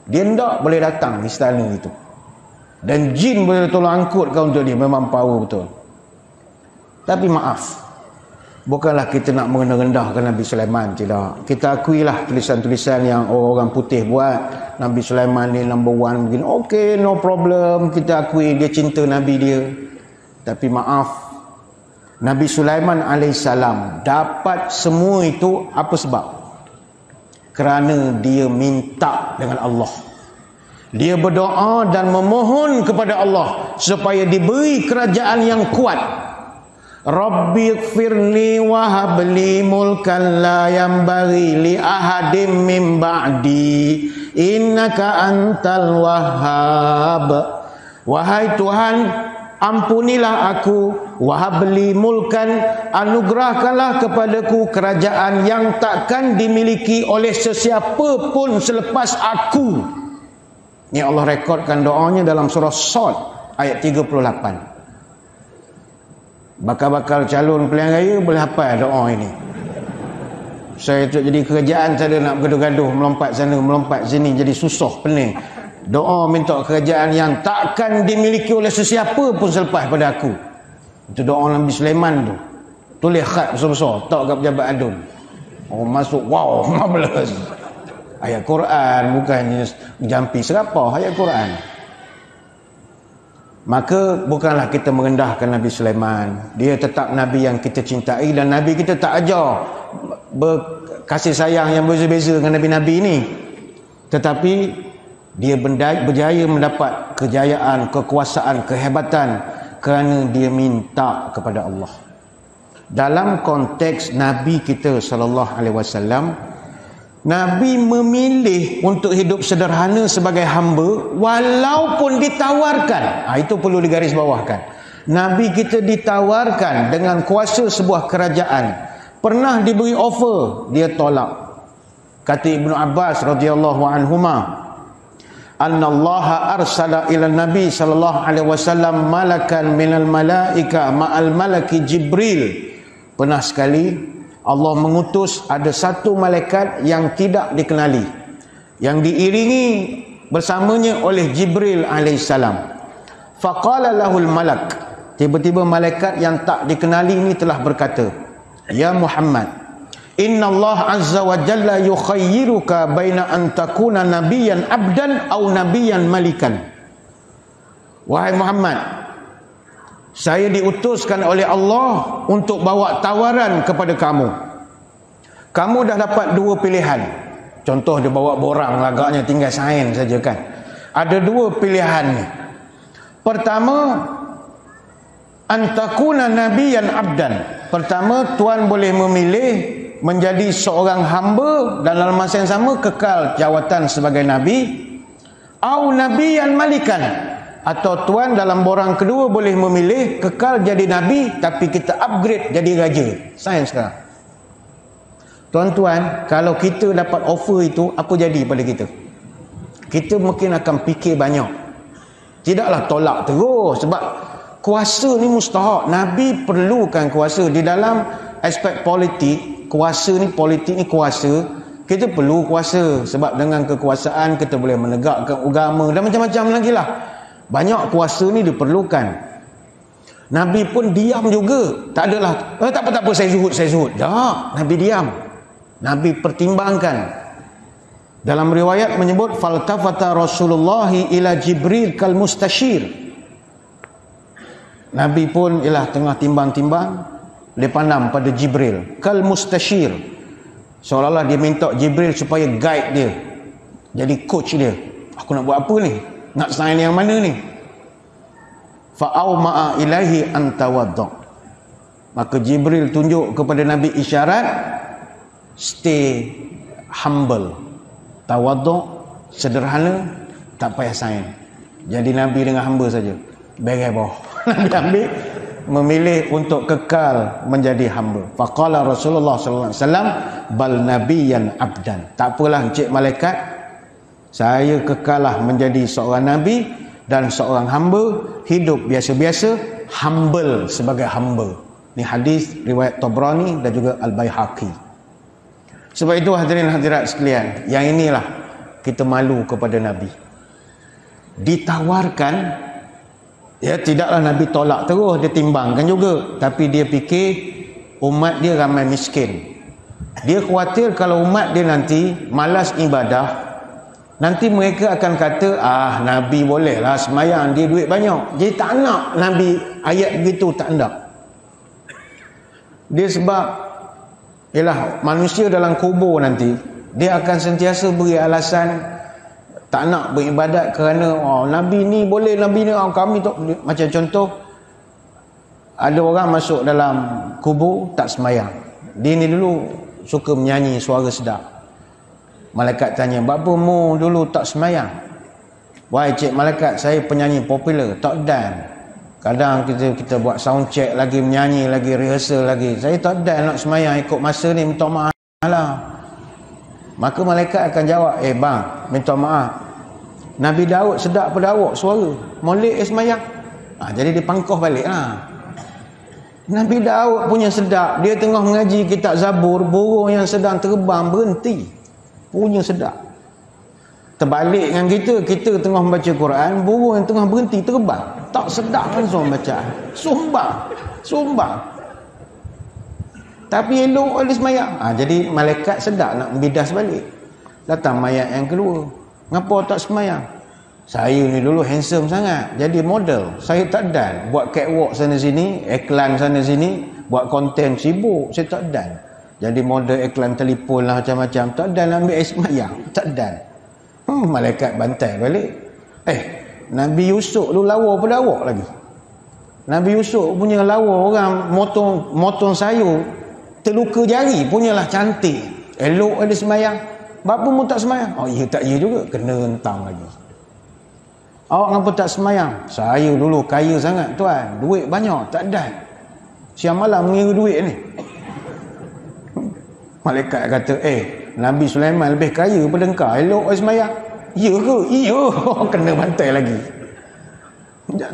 Dia ndak boleh datang istana itu. Dan jin boleh tolong angkut kau untuk dia, memang power betul. Tapi maaf, bukanlah kita nak merendah-rendahkan Nabi Sulaiman, tidak. Kita akuilah tulisan-tulisan yang orang-orang putih buat, Nabi Sulaiman ni number one begini. Okey, no problem, kita akui dia cinta Nabi dia. Tapi maaf, Nabi Sulaiman alaihissalam dapat semua itu apa sebab? Kerana dia minta dengan Allah. Dia berdoa dan memohon kepada Allah supaya diberi kerajaan yang kuat. Rabbi ighfirli wa habli mulkan la yanbaghi li ahadim min ba'di innaka antal wahhab. Wahai Tuhan, ampunilah aku, wahabli mulkan, anugerahkanlah kepadaku kerajaan yang takkan dimiliki oleh sesiapa pun selepas aku. Ni Allah rekodkan doanya dalam surah Sad ayat 38. Bakal-bakal calon pilihan raya boleh hafal doa ini. Saya tu jadi kerajaan, saya nak gaduh-gaduh, melompat sana melompat sini, jadi susah pening. Doa minta kerajaan yang takkan dimiliki oleh sesiapa pun selepas pada aku. Itu doa Nabi Sulaiman tu. Tulis khat besar-besar, tak kat pejabat adun. Orang masuk, wow, marvelous. Ayat Quran, bukannya jampi serapah ayat Quran. Maka bukanlah kita merendahkan Nabi Sulaiman. Dia tetap Nabi yang kita cintai, dan Nabi kita tak ajar berkasih sayang yang berbeza-beza dengan Nabi-Nabi ini. Tetapi dia berjaya mendapat kejayaan, kekuasaan, kehebatan kerana dia minta kepada Allah. Dalam konteks Nabi kita sallallahu alaihi wasallam, Nabi memilih untuk hidup sederhana sebagai hamba walaupun ditawarkan. Itu perlu digarisbawahkan. Nabi kita ditawarkan dengan kuasa sebuah kerajaan. Pernah diberi offer, dia tolak. Kata Ibnu Abbas radhiyallahu anhuma, annallaha arsala ila nabi sallallahu alaihi wasallam malakan minal malaika ma'al malaki Jibril. Pernah sekali Allah mengutus ada satu malaikat yang tidak dikenali, yang diiringi bersamanya oleh Jibril alaihissalam. Faqala lahul malak, tiba-tiba malaikat yang tak dikenali ini telah berkata, ya Muhammad, inna Allah azza wa jalla yukhayyiruka baina an takuna nabiyan abdan aw nabiyan malikan. Wahai Muhammad, saya diutuskan oleh Allah untuk bawa tawaran kepada kamu. Kamu dah dapat 2 pilihan. Contoh dia bawa borang, agaknya tinggal sain saja kan. Ada 2 pilihan ni. Pertama, antakuna nabiyan abdan. Pertama, tuan boleh memilih menjadi seorang hamba dan dalam masa yang sama kekal jawatan sebagai nabi, au nabiyan malikan, atau tuan dalam borang kedua boleh memilih kekal jadi nabi tapi kita upgrade jadi raja. Sains sekarang. Tuan-tuan, kalau kita dapat offer itu, apa jadi pada kita? Kita mungkin akan fikir banyak. Tidaklah tolak terus, sebab kuasa ni mustahak. Nabi perlukan kuasa. Di dalam aspek politik, kuasa ni, politik ni kuasa, Kita perlu kuasa, sebab dengan kekuasaan kita boleh menegakkan agama dan macam-macam lagi lah. Banyak kuasa ni diperlukan. Nabi pun diam juga. Tak adalah, tak apa, saya zuhud. Tak, Nabi diam. Nabi pertimbangkan. Dalam riwayat menyebut faltafata Rasulullah ila Jibril kal mustashir. Nabi pun ialah tengah timbang-timbang, dia pandang pada Jibril kal mustashir. Seolah-olah dia minta Jibril supaya guide dia, jadi coach dia. Aku nak buat apa ni? Nak sign yang mana ni? Fa'auma'a ilahi antawaddu. Maka Jibril tunjuk kepada Nabi isyarat, stay humble, tawaddu, sederhana, tak payah sign. Jadi Nabi dengan hamba saja, beres bawah. Nabi memilih untuk kekal menjadi hamba. Faqala Rasulullah sallallahu alaihi wasallam bal nabiyyan abdan. Tak apalah encik malaikat, saya kekallah menjadi seorang nabi dan seorang hamba, hidup biasa-biasa, humble sebagai hamba. Ni hadis riwayat Tabrani dan juga Al-Baihaqi. Sebab itu hadirin hadirat sekalian, yang inilah kita malu kepada Nabi. Ditawarkan, ya tidaklah Nabi tolak terus, dia timbangkan juga. Tapi dia fikir umat dia ramai miskin. Dia khawatir kalau umat dia nanti malas ibadah, nanti mereka akan kata, Nabi bolehlah semayang, dia duit banyak. Jadi tak nak Nabi ayat begitu, tak nak. Dia sebab ialah manusia dalam kubur nanti, dia akan sentiasa beri alasan tak nak beribadat kerana Nabi ni boleh, Nabi ni kami tak. Macam contoh, ada orang masuk dalam kubur tak semayang. Dia ni dulu suka menyanyi suara sedap. Malaikat tanya, "Bapa mu dulu tak semayang?" "Wahai cik malaikat, saya penyanyi popular, tak dan. Kadang kita buat sound check lagi, menyanyi lagi, rehearsal lagi. Saya tak dan nak semayang ikut masa ni, minta maaf lah." Maka malaikat akan jawab, bang, minta maaf, Nabi Daud sedap pada awak suara, molek semayang. Jadi dipangkoh balik lah. Nabi Daud punya sedap, dia tengah mengaji kitab Zabur, burung yang sedang terbang berhenti, punya sedap. Terbalik dengan kita tengah membaca Quran, burung yang tengah berhenti terbang, tak sedap langsung bacaan, sumbang. Tapi elok oleh semayang. Jadi malaikat sedap nak membidas balik. Datang mayat yang kedua, ngapa tak semayang? Saya ni dulu handsome sangat, jadi model. Saya tak dan buat catwalk sana sini, iklan sana sini, buat konten sibuk. Saya tak dan jadi model iklan telefon lah macam-macam. Tak dan ambil air semayang, tak dan. Malaikat bantai balik. Nabi Yusuf tu lawa pada awak lagi. Nabi Yusuf punya lawa orang motong sayur, terluka jari, punyalah cantik, elok ada semayang. Bapa mu tak semayang? Ya tak ya juga, kena hentang lagi. Awak ngapa tak semayang? Saya dulu kaya sangat tuan, duit banyak, tak dan. Siang malam mengira duit ni. Malaikat kata, Nabi Sulaiman lebih kaya daripada engkau, elok ada semayang. Ya ke? Iya. Kena bantai lagi.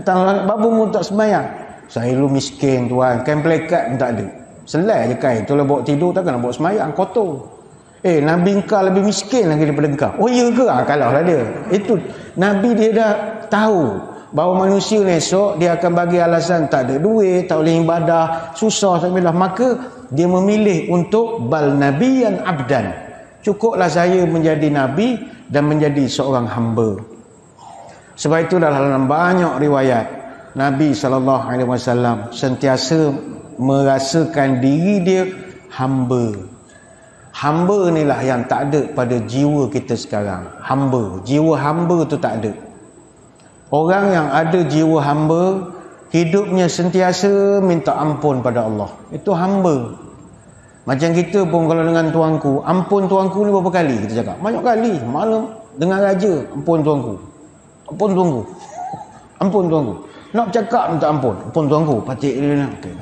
Bapa mu tak semayang? Saya dulu miskin tuan, kain pelekat pun tak ada. Selai je kain, tu lah bawa tidur, takkan nak bawa semayang, kotor. Nabi engkau lebih miskin lagi daripada engkau. Oh ya ke? Kalaulah dia. Itu Nabi dia dah tahu bahawa manusia ni esok dia akan bagi alasan tak ada duit, tak boleh ibadah, susah, maka dia memilih untuk bal nabiyyan abdan. Cukuplah saya menjadi nabi dan menjadi seorang hamba. Sebab itu dalam banyak riwayat Nabi SAW sentiasa merasakan diri dia hamba. Hamba inilah yang tak ada pada jiwa kita sekarang. Hamba, jiwa hamba tu tak ada. Orang yang ada jiwa hamba, hidupnya sentiasa minta ampun pada Allah. Itu hamba. Macam kita pun kalau dengan tuanku, ampun tuanku ni berapa kali kita cakap? Banyak kali. Malam dengan raja, ampun tuanku, ampun tuanku, ampun tuanku. Nak cakap minta ampun, ampun tuanku, patik dia. Okay.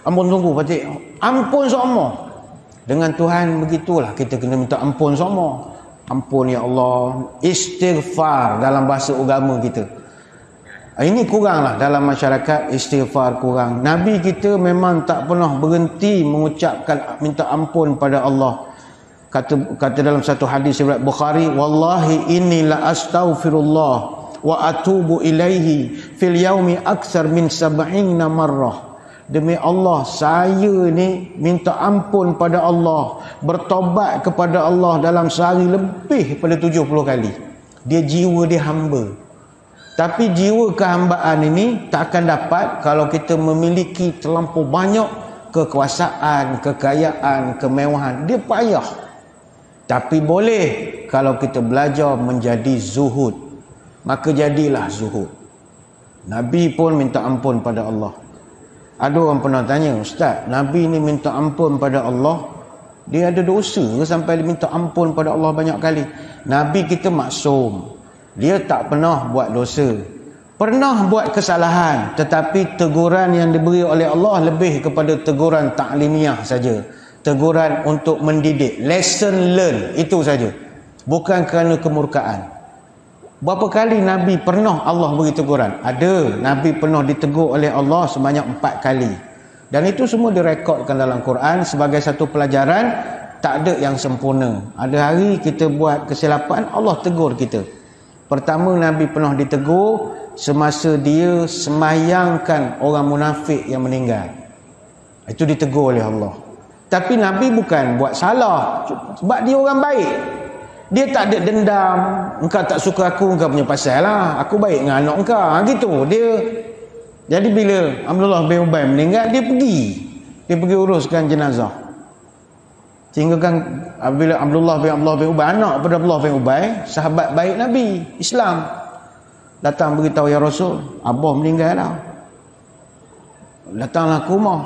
Ampun tuanku, patik. Ampun semua. Dengan Tuhan begitulah, kita kena minta ampun semua. Ampun ya Allah, istighfar dalam bahasa agama kita. Ini kuranglah dalam masyarakat, istighfar kurang. Nabi kita memang tak pernah berhenti mengucapkan minta ampun pada Allah. kata dalam satu hadis riwayat Bukhari, wallahi inni la astaghfirullah wa atubu ilaihi fil yaumi aksar min 70 marrah. Demi Allah, saya ni minta ampun pada Allah, bertobat kepada Allah dalam sehari lebih pada 70 kali. Dia jiwa dia hamba. Tapi jiwa kehambaan ini tak akan dapat kalau kita memiliki terlampau banyak kekuasaan, kekayaan, kemewahan. Dia payah. Tapi boleh kalau kita belajar menjadi zuhud. Maka jadilah zuhud. Nabi pun minta ampun pada Allah. Ada orang pernah tanya, Ustaz, Nabi ni minta ampun pada Allah, dia ada dosa ke sampai dia minta ampun pada Allah banyak kali? Nabi kita maksum. Dia tak pernah buat dosa. Pernah buat kesalahan, tetapi teguran yang diberi oleh Allah lebih kepada teguran ta'limiyah saja. Teguran untuk mendidik, lesson learn, itu saja. Bukan kerana kemurkaan. Berapa kali Nabi pernah Allah beri teguran? Ada. Nabi pernah ditegur oleh Allah sebanyak 4 kali. Dan itu semua direkodkan dalam Quran sebagai satu pelajaran. Tak ada yang sempurna. Ada hari kita buat kesilapan, Allah tegur kita. Pertama, Nabi pernah ditegur semasa dia semayangkan orang munafik yang meninggal. Itu ditegur oleh Allah. Tapi Nabi bukan buat salah, sebab dia orang baik. Dia tak ada dendam. Engkau tak suka aku, engkau punya pasal lah. Aku baik dengan anak engkau. Gitu. Dia. Jadi bila Abdullah bin Ubay meninggal, dia pergi uruskan jenazah. Sehingga kan bila Abdullah bin Ubay, anak pada Abdullah bin Ubay, sahabat baik Nabi Islam, datang beritahu, ya Rasul, Abah meninggal dah. Datanglah ke rumah,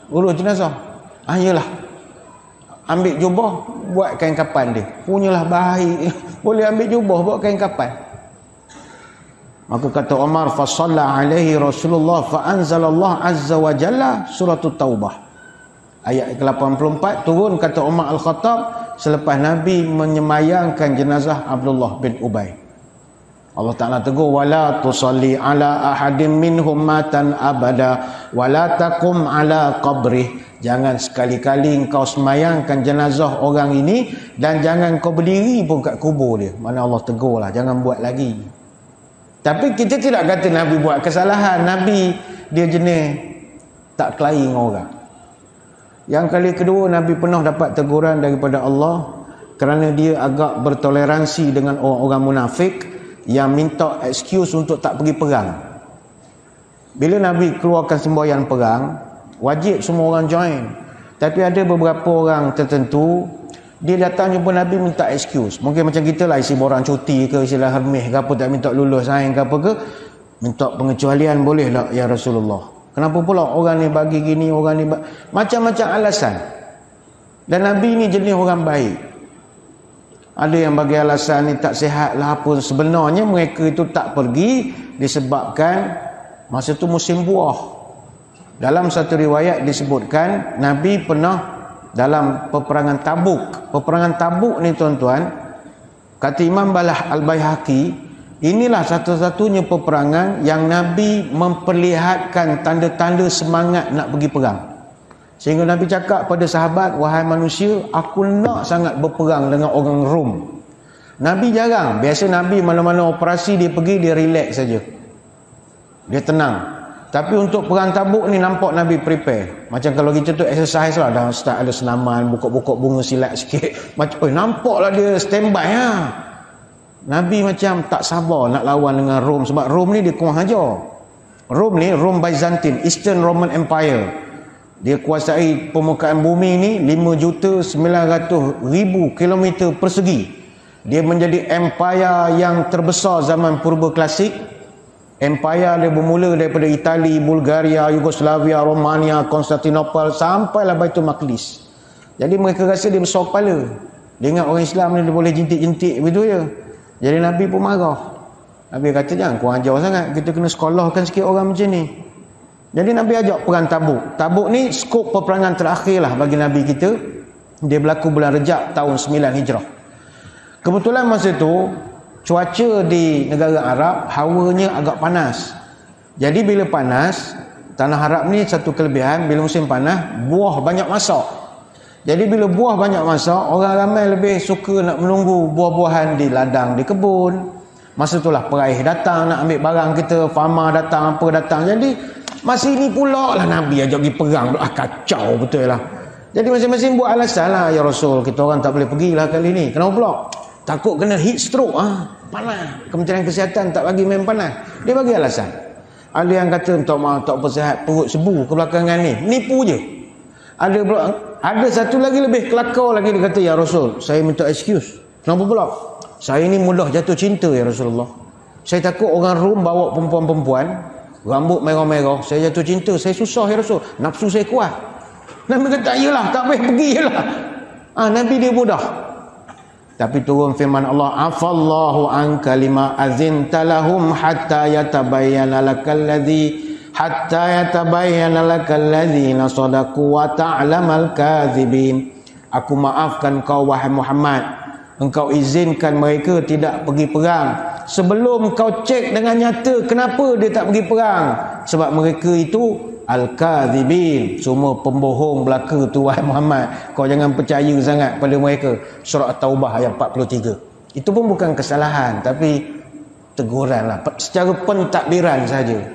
urus jenazah. Yalah, ambil jubah, buat kain kapan dia. Punyalah baik, boleh ambil jubah, buat kain kapan. Maka kata Umar, fa shalla alaihi Rasulullah fa anzalallah azza wa jalla suratul Taubah. Ayat ke-84 turun, kata Umar Al-Khattab selepas Nabi menyemayangkan jenazah Abdullah bin Ubay. Allah Ta'ala tegur, wala tusalli ala ahadim minhum matan abada wala taqum ala qabrih. Jangan sekali-kali engkau semayangkan jenazah orang ini dan jangan kau berdiri pun kat kubur dia. Mana Allah tegur lah, jangan buat lagi. Tapi kita tidak kata Nabi buat kesalahan. Nabi dia jenis tak kelahi dengan orang. Yang kali kedua, Nabi pernah dapat teguran daripada Allah kerana dia agak bertoleransi dengan orang-orang munafik yang minta excuse untuk tak pergi perang. Bila Nabi keluarkan semboyan perang, wajib semua orang join. Tapi ada beberapa orang tertentu, dia datang jumpa Nabi minta excuse. Mungkin macam kita lah, isi borang cuti ke, isi hermih ke apa, tak minta lulus saing ke apa ke, minta pengecualian boleh tak ya Rasulullah? Kenapa pula orang ni bagi gini, orang ni macam-macam alasan. Dan Nabi ni jenis orang baik. Ada yang bagi alasan ni tak sihat lah apa. Sebenarnya mereka itu tak pergi disebabkan masa tu musim buah. Dalam satu riwayat disebutkan Nabi pernah dalam peperangan Tabuk. Peperangan Tabuk ni tuan-tuan, kata Imam Balah Al-Baihaqi, inilah satu-satunya peperangan yang Nabi memperlihatkan tanda-tanda semangat nak pergi perang. Sehingga Nabi cakap pada sahabat, wahai manusia, aku nak sangat berperang dengan orang Rom. Nabi jarang. Biasa Nabi mana-mana operasi dia pergi, dia relax saja. Dia tenang. Tapi untuk perang Tabuk ni nampak Nabi prepare. Macam kalau kita tu exercise lah, dah start ada senaman, buka-buka bunga silat sikit. Macam, nampaklah dia standby ha. Nabi macam tak sabar nak lawan dengan Rom. Sebab Rom ni dia kurang ajar. Rom ni, Rom Byzantine, Eastern Roman Empire. Dia kuasai permukaan bumi ni 5,900,000 kilometer persegi. Dia menjadi empire yang terbesar zaman purba klasik. Empire dia bermula daripada Itali, Bulgaria, Yugoslavia, Romania, Konstantinopel sampailah Baitul Maqdis. Jadi mereka rasa dia besar kepala. Dia ingat orang Islam ni dia boleh jintik-jintik begitu je. Jadi Nabi pun marah. Nabi kata jangan kurang ajar sangat, kita kena sekolahkan sikit orang macam ni. Jadi Nabi ajak perang Tabuk. Tabuk ni skop peperangan terakhir lah bagi Nabi kita. Dia berlaku bulan Rejab tahun 9 Hijrah. Kebetulan masa tu cuaca di negara Arab hawanya agak panas. Jadi bila panas, tanah Arab ni satu kelebihan, bila musim panas buah banyak masak. Jadi bila buah banyak masa, orang ramai lebih suka nak menunggu buah-buahan di ladang, di kebun. Masa itulah peraih datang nak ambil barang kita, farmer datang, apa datang. Jadi masa ini pula lah Nabi ajak pergi perang. Kacau betul lah. Jadi masing-masing buat alasan lah. Ya Rasul, kita orang tak boleh pergilah kali ni. Kenapa pula? Takut kena heat stroke. Panas. Kementerian Kesihatan tak bagi main panas. Dia bagi alasan. Ada yang kata tak mau, tak bersihat, perut sebu kebelakangan ni. Nipu je. Ada satu lagi lebih kelakar lagi, dia kata, ya Rasul, saya minta excuse. Kenapa pula? Saya ni mudah jatuh cinta ya Rasulullah. Saya takut orang Rom bawa perempuan-perempuan rambut merah-merah, saya jatuh cinta, saya susah ya Rasul, nafsu saya kuat. Nabi kata, iyalah, tak payah pergi je lah. Nabi dia mudah. Tapi turun firman Allah, afallahu anka lima azinta lahum hatta yatabayyana lakal ladzi sadaqu wa ta'lamal kadzibin. Aku maafkan kau wahai Muhammad, engkau izinkan mereka tidak pergi perang sebelum kau cek dengan nyata kenapa dia tak pergi perang. Sebab mereka itu al-kadzibin, semua pembohong belaka tu wahai Muhammad. Kau jangan percaya sangat pada mereka. Surah At-Taubah ayat 43. Itu pun bukan kesalahan, tapi teguran lah, secara pentadbiran saja.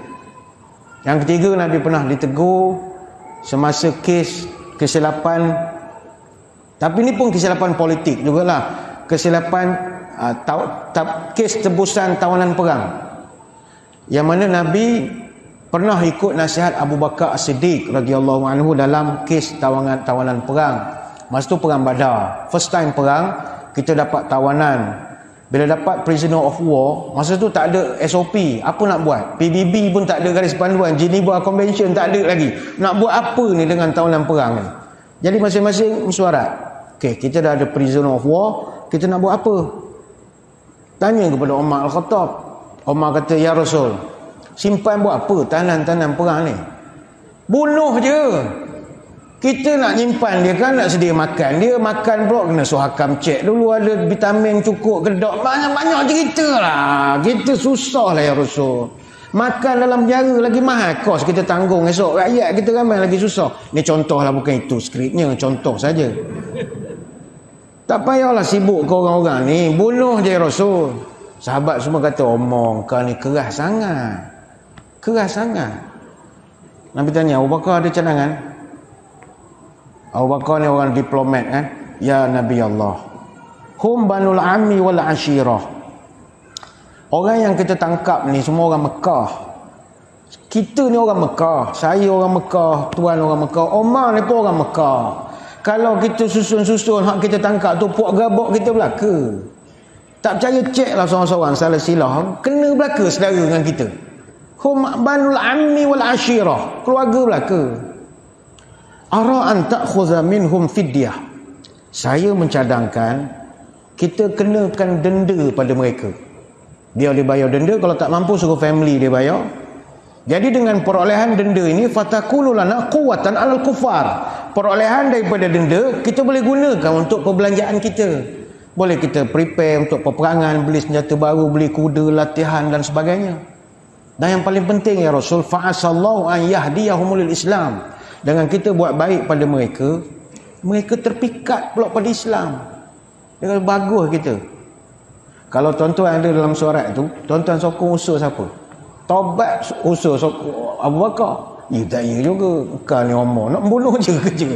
Yang ketiga, Nabi pernah ditegur semasa kes kesilapan, tapi ini pun kesilapan politik jugalah, kesilapan kes tebusan tawanan perang, yang mana Nabi pernah ikut nasihat Abu Bakar As-Siddiq radhiyallahu anhu dalam kes tawanan perang. Masa tu perang Badar, first time perang, kita dapat tawanan. Bila dapat prisoner of war, masa tu tak ada SOP, apa nak buat? PBB pun tak ada garis panduan, Geneva Convention tak ada lagi. Nak buat apa ni dengan tawanan perang ni? Jadi masing-masing mesyuarat. Okey, kita dah ada prisoner of war, kita nak buat apa? Tanya kepada Umar Al-Khattab. Umar kata, ya Rasul, simpan buat apa tahanan-tahanan perang ni? Bunuh je. Kita nak nyimpan dia kan, nak sedia makan. Dia makan pula kena suhakam cek dulu ada vitamin cukup ke tak. Banyak-banyak cerita lah. Kita susah lah ya Rasul. Makan dalam penjara lagi mahal. Kos kita tanggung esok. Rakyat kita ramai lagi susah. Ni contoh lah, bukan itu skripnya. Contoh saja. Tak payahlah sibuk ke orang-orang ni. Bunuh je ya Rasul. Sahabat semua kata, omong kau ni keras sangat. Keras sangat. Nabi tanya, Abu Bakar ada cadangan? Abu Bakar ni orang diplomat kan. Ya Nabi Allah, hum banul ammi wal ashirah. Orang yang kita tangkap ni semua orang Mekah. Kita ni orang Mekah. Saya orang Mekah, tuan orang Mekah, Omar ni pun orang Mekah. Kalau kita susun-susun hak kita tangkap tu, puak gabak kita belaka. Tak percaya, cek lah seorang-seorang salah silah, kena belaka saudara dengan kita. Hum banul ammi wal ashirah, keluarga belaka. Ara'an ta'khudha minhum fidyah. Saya mencadangkan kita kenakan denda pada mereka. Dia bayar denda, kalau tak mampu suruh family dia bayar. Jadi dengan perolehan denda ini, fatakunu lana quwwatan 'alal kufar. Perolehan daripada denda kita boleh gunakan untuk perbelanjaan kita. Boleh kita prepare untuk peperangan, beli senjata baru, beli kuda, latihan dan sebagainya. Dan yang paling penting ya Rasul, fa'asallahu an yahdiyahumul Islam. Dengan kita buat baik pada mereka, mereka terpikat pula pada Islam. Dia kata, bagus kita. Kalau tuan-tuan ada dalam surat tu, tuan-tuan sokong usul siapa? Taubat usul sokong Abu Bakar. Ya tak ya juga. Kau ni omong, nak bunuh je kerja.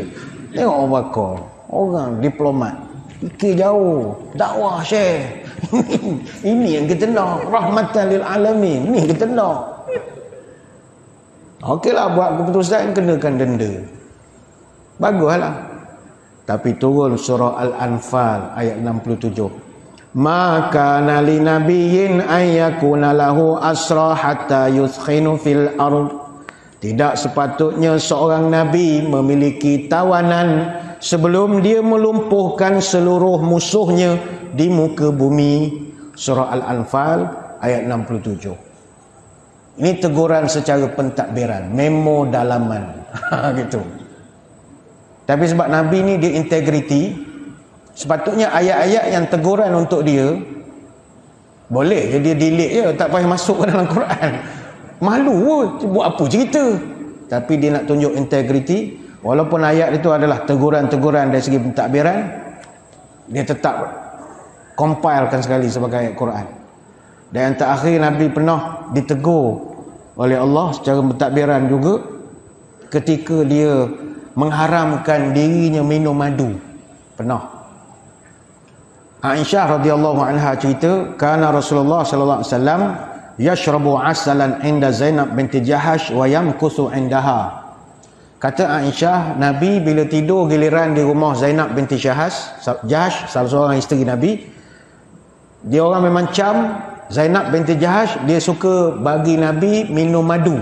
Tengok Abu Bakar, orang diplomat, fikir jauh, dakwah syekh. Ini yang kita nak, rahmatan lil alamin. Ini kita nak. Okeylah, buat keputusan, kenakan denda. Baguslah. Tapi turun surah Al-Anfal ayat 67. Maka nali nabiyyin ayyakuna lahu asra hatta yuskhinu fil ard. Tidak sepatutnya seorang nabi memiliki tawanan sebelum dia melumpuhkan seluruh musuhnya di muka bumi. Surah Al-Anfal ayat 67. Ini teguran secara pentadbiran, memo dalaman. Gitu. Tapi sebab Nabi ni dia integriti, sepatutnya ayat-ayat yang teguran untuk dia boleh je dia delete je, tak payah masuk ke dalam Quran. Malu buat apa cerita. Tapi dia nak tunjuk integriti, Walaupun ayat itu adalah teguran-teguran dari segi pentadbiran, dia tetap compilekan sekali sebagai ayat Quran. Dan yang terakhir, Nabi pernah ditegur oleh Allah secara pentadbiran juga ketika dia mengharamkan dirinya minum madu. Pernah. Aisyah radhiyallahu anha cerita, kana Rasulullah sallallahu alaihi wasallam yashrabu asalan inda Zainab binti Jahash wa yamkusu indaha. Kata Aisyah, Nabi bila tidur giliran di rumah Zainab binti Jahash, salah seorang isteri Nabi, dia orang memang cam. Zainab binti Jahash, dia suka bagi Nabi minum madu.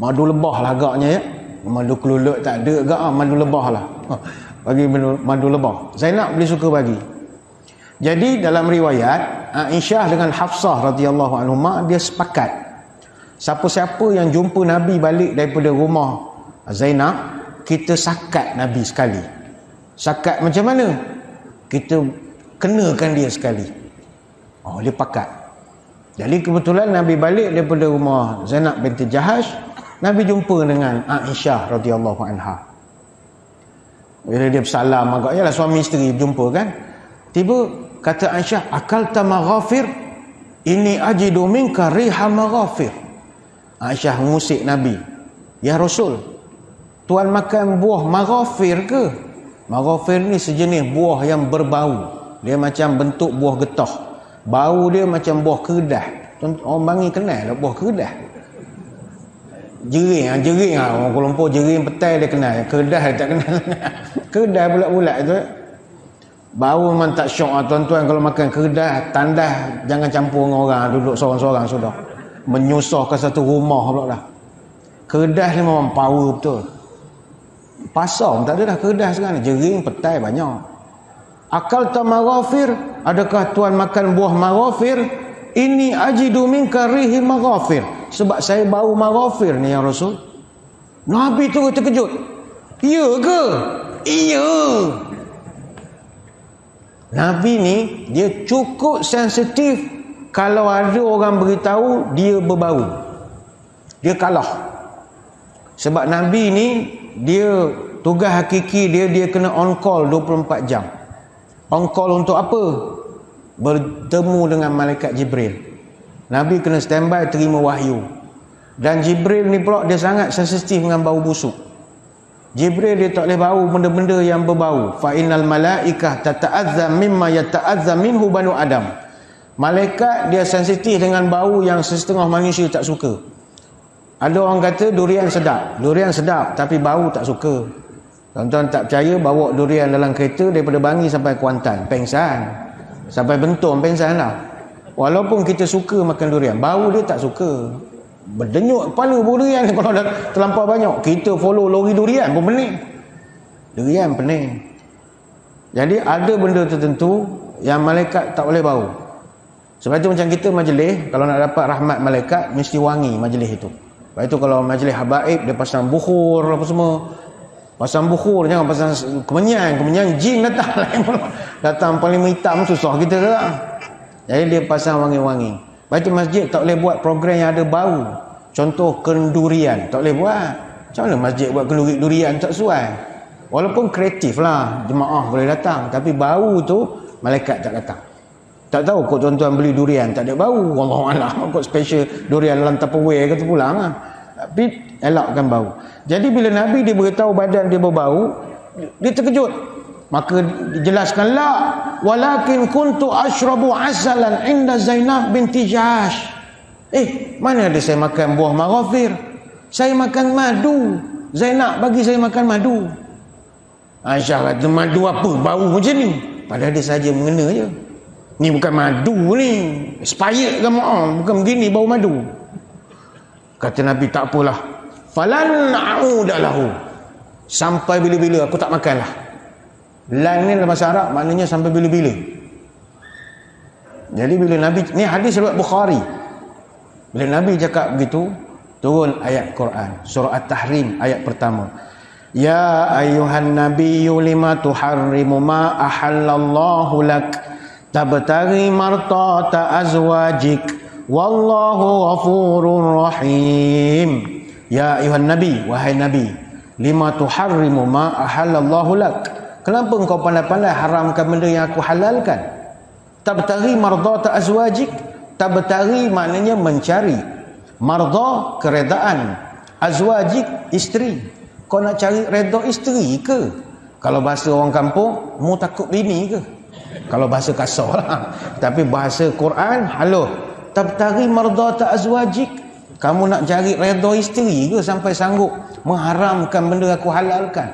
Madu lebah lah agaknya ya. Madu kelulut tak ada agak, madu lebah lah. Bagi minum madu lebah. Zainab dia suka bagi. Jadi dalam riwayat, Aisyah dengan Hafsah radhiyallahu anhuma, dia sepakat, siapa-siapa yang jumpa Nabi balik daripada rumah Zainab, kita sakat Nabi sekali. Sakat macam mana? Kita kenakan dia sekali. Oh, dia pakat. Jadi kebetulan Nabi balik daripada rumah Zainab binti Jahash, Nabi jumpa dengan Aisyah radhiyallahu anha. Bila dia bersalam, agaknya lah suami isteri berjumpa kan. Tiba kata Aisyah, akalta maghafir, ini ajidu minka riha maghafir. Aisyah mengusik Nabi, ya Rasul, tuan makan buah maghafir ke? Maghafir ni sejenis buah yang berbau. Dia macam bentuk buah getah. Bau dia macam buah kedah. Orang Bangi kenal lah buah kedah. Jering orang Kuala Lumpur jering petai dia kenal. Kedah dia tak kenal. Kedah bulat-bulat tu. Bau memang tak syok lah tuan-tuan kalau makan kedah. Tandas jangan campur dengan orang, duduk seorang-seorang sudah. Menyusahkan satu rumah pula dah. Kedah ni memang power betul. Pasar tak ada dah kedah sekarang. Jering petai banyak. Akal ta maghafir, adakah tuan makan buah maghafir? Ini ajidu minka rihi maghafir, sebab saya bau maghafir ni ya Rasul. Nabi tu terkejut. Ya ke? Iya. Nabi ni dia cukup sensitif. Kalau ada orang beritahu dia berbau, dia kalah. Sebab Nabi ni dia tugas hakiki dia kena on call 24 jam. On call untuk apa? Bertemu dengan malaikat Jibril. Nabi kena standby terima wahyu. Dan Jibril ni pula dia sangat sensitif dengan bau busuk. Jibril dia tak boleh bau benda-benda yang berbau. Fa innal malaikah tata'azza mimma yata'azza minhu banu Adam. Malaikat dia sensitif dengan bau yang setengah manusia tak suka. Ada orang kata durian sedap tapi bau tak suka. Tuan-tuan tak percaya, bawa durian dalam kereta daripada Bangi sampai Kuantan, pengsan. Sampai Bentong pengsan lah. Walaupun kita suka makan durian, bau dia tak suka. Berdenyut kepala durian kalau dah terlampau banyak. Kita follow lori durian pun pening. Durian pening. Jadi ada benda tertentu yang malaikat tak boleh bau. Sebab itu macam kita majlis, kalau nak dapat rahmat malaikat, mesti wangi majlis itu. Sebab itu kalau majlis habaib, dia pasang bukhur apa semua. Pasang bukhur, jangan pasang kemenyan jin datang datang paling hitam, susah kita lah. Jadi dia pasang wangi-wangi. Lepas tu masjid tak boleh buat program yang ada bau. Contoh kendurian tak boleh buat. Macam mana masjid buat kenduri durian tak sesuai? Walaupun kreatif lah, jemaah boleh datang, tapi bau tu malaikat tak datang. Tak tahu kok tuan-tuan beli durian tak ada bau, wallahualam kok special durian dalam Tupperware kata pulang lah. Tapi elakkan bau. Jadi bila Nabi dia beritahu badan dia berbau, dia terkejut. Maka dijelaskan, la walakin kuntu ashrabu asalan inda Zainab binti Jahash. Mana ada saya makan buah maghafir? Saya makan madu. Zainab bagi saya makan madu. Aisyah kata, madu apa? Bau macam ni. Padahal dia saja mengena je. Ni bukan madu ni. Expired ke maaf. Bukan begini bau madu. Kata Nabi, tak apalah. Falan a'udalahu. Sampai bila-bila aku tak makanlah. Lan ni dalam bahasa Arab maknanya sampai bila-bila. Jadi bila Nabi, ni hadis riwayat Bukhari. Bila Nabi cakap begitu, turun ayat Quran, surah At-Tahrim ayat pertama. Ya ayyuhan nabiyyu lima tuharrimu ma ahallallahu lak tabtaghi martata azwajik wallahu ghafurur rahim. Ya ayyuhan nabi, wahai nabi, lima tuharrimu ma ahallallahu lak. Kenapa engkau pandai-pandai haramkan benda yang aku halalkan? Tabtaghi mardata azwajik. Tabtaghi maknanya mencari, marda keredaan, azwajik isteri. Kau nak cari redha isteri ke? Kalau bahasa orang kampung, mu takut bini ke? Kalau bahasa kasar lah. Tapi bahasa Quran, halo, tabtaghi mardata azwajik. Kamu nak cari redha isteri ke sampai sanggup mengharamkan benda aku halalkan?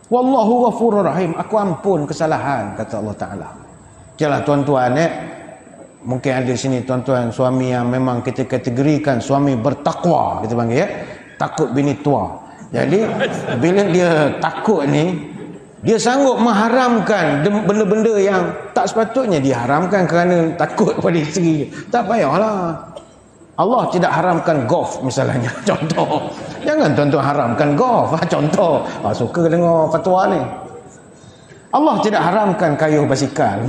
Wallahu ghafurur rahim. Aku ampun kesalahan, kata Allah Ta'ala. Jalah tuan-tuan, mungkin ada sini tuan-tuan suami yang memang kita kategorikan suami bertakwa, kita panggil, takut bini tua. Jadi bila dia takut ni, dia sanggup mengharamkan benda-benda yang tak sepatutnya diharamkan kerana takut pada isteri. Tak payahlah. Allah tidak haramkan golf misalnya. Contoh. Jangan tuan-tuan haramkan golf. Contoh. Suka dengar fatwa ni. Allah tidak haramkan kayuh basikal.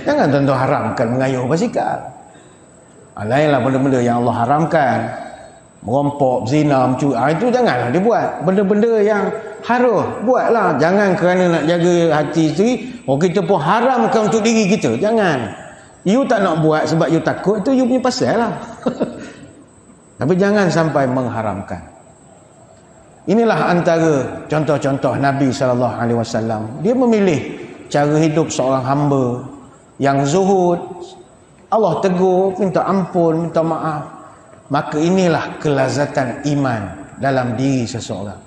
Jangan tuan-tuan haramkan mengayuh basikal. Lainlah benda-benda yang Allah haramkan. Merompok, zina, mencuri. Itu janganlah dibuat. Benda-benda yang harus buatlah. Jangan kerana nak jaga hati isteri, kita pun haramkan untuk diri kita. Jangan. You tak nak buat sebab you takut, itu you punya pasal lah. Tapi jangan sampai mengharamkan. Inilah antara contoh-contoh Nabi SAW. Dia memilih cara hidup seorang hamba yang zuhud. Allah tegur, minta ampun, minta maaf. Maka inilah kelazatan iman dalam diri seseorang.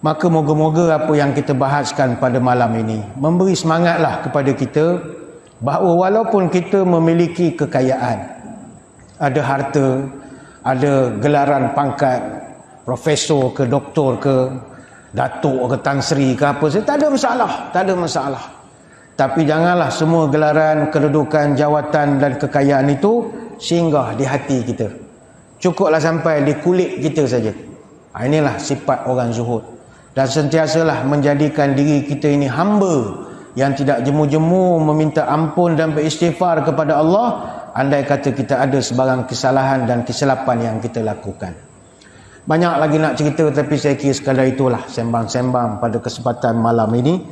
Maka moga-moga apa yang kita bahaskan pada malam ini memberi semangatlah kepada kita bahawa walaupun kita memiliki kekayaan, ada harta, ada gelaran pangkat, profesor ke, doktor ke, datuk ke, tan sri ke apa saja, tak ada masalah, tak ada masalah. Tapi janganlah semua gelaran, kedudukan, jawatan dan kekayaan itu singgah di hati kita. Cukuplah sampai di kulit kita saja. Inilah sifat orang zuhud. Dan sentiasalah menjadikan diri kita ini hamba yang tidak jemu-jemu meminta ampun dan beristighfar kepada Allah andai kata kita ada sebarang kesalahan dan kesilapan yang kita lakukan. Banyak lagi nak cerita, tapi saya kira sekadar itulah sembang-sembang pada kesempatan malam ini.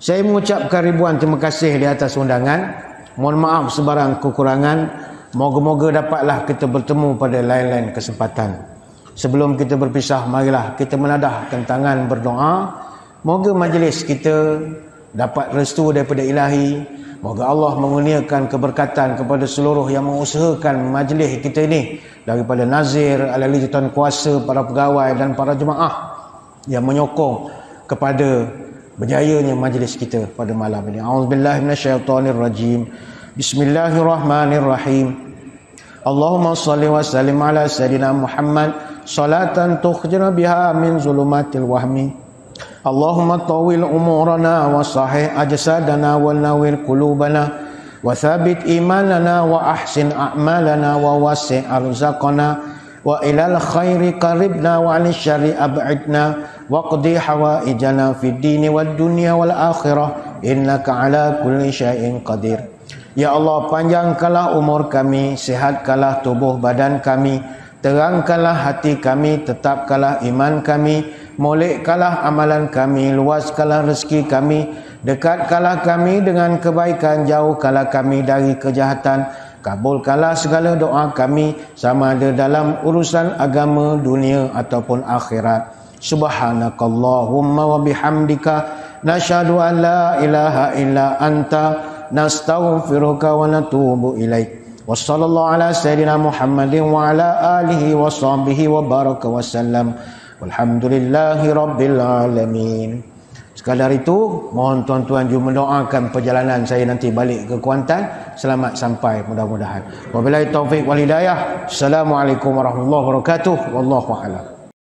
Saya mengucapkan ribuan terima kasih di atas undangan. Mohon maaf sebarang kekurangan. Moga-moga dapatlah kita bertemu pada lain-lain kesempatan. Sebelum kita berpisah, marilah kita menadahkan tangan berdoa. Moga majlis kita dapat restu daripada ilahi. Moga Allah mengurniakan keberkatan kepada seluruh yang mengusahakan majlis kita ini, daripada nazir, ahli tuan kuasa, para pegawai dan para jemaah yang menyokong kepada berjayanya majlis kita pada malam ini. A'udzubillahi minasyaitonirrajim. Bismillahirrahmanirrahim. Allahumma salli wa sallim ala sayyidina Muhammad salatan tukhjina biha min zulumatil wahmi. Allahumma tawil umurana wa sahih ajsadana wa nawir qulubana wa thabit imanana wa ahsin a'malana wa wasi' arzaqana wa ilal khairi qaribna wa 'anil syarri ab'idna wa qdi hawaijana fid dini wad dunya wal akhirah innaka ala kulli syai'in qadir. Ya Allah, panjangkanlah umur kami, sihatkanlah tubuh badan kami, terangkanlah hati kami, tetapkanlah iman kami, molekkanlah amalan kami, luaskanlah rezeki kami, dekatkanlah kami dengan kebaikan, jauhkanlah kami dari kejahatan, kabulkanlah segala doa kami, sama ada dalam urusan agama, dunia ataupun akhirat. Subhanakallahumma wa bihamdika nasyhadu an la ilaha illa anta nastaghfiruka wa natubu ilaik. Wassallallahu ala sayyidina Muhammadin wa ala alihi wa sahbihi wa baraka wa sallam. Walhamdulillahi rabbil alamin. Sekadar itu, mohon tuan-tuan juga mendoakan perjalanan saya nanti balik ke Kuantan selamat sampai mudah-mudahan. Wabillahi taufiq wal hidayah. Assalamualaikum warahmatullahi wabarakatuh. Wallahu a'lam.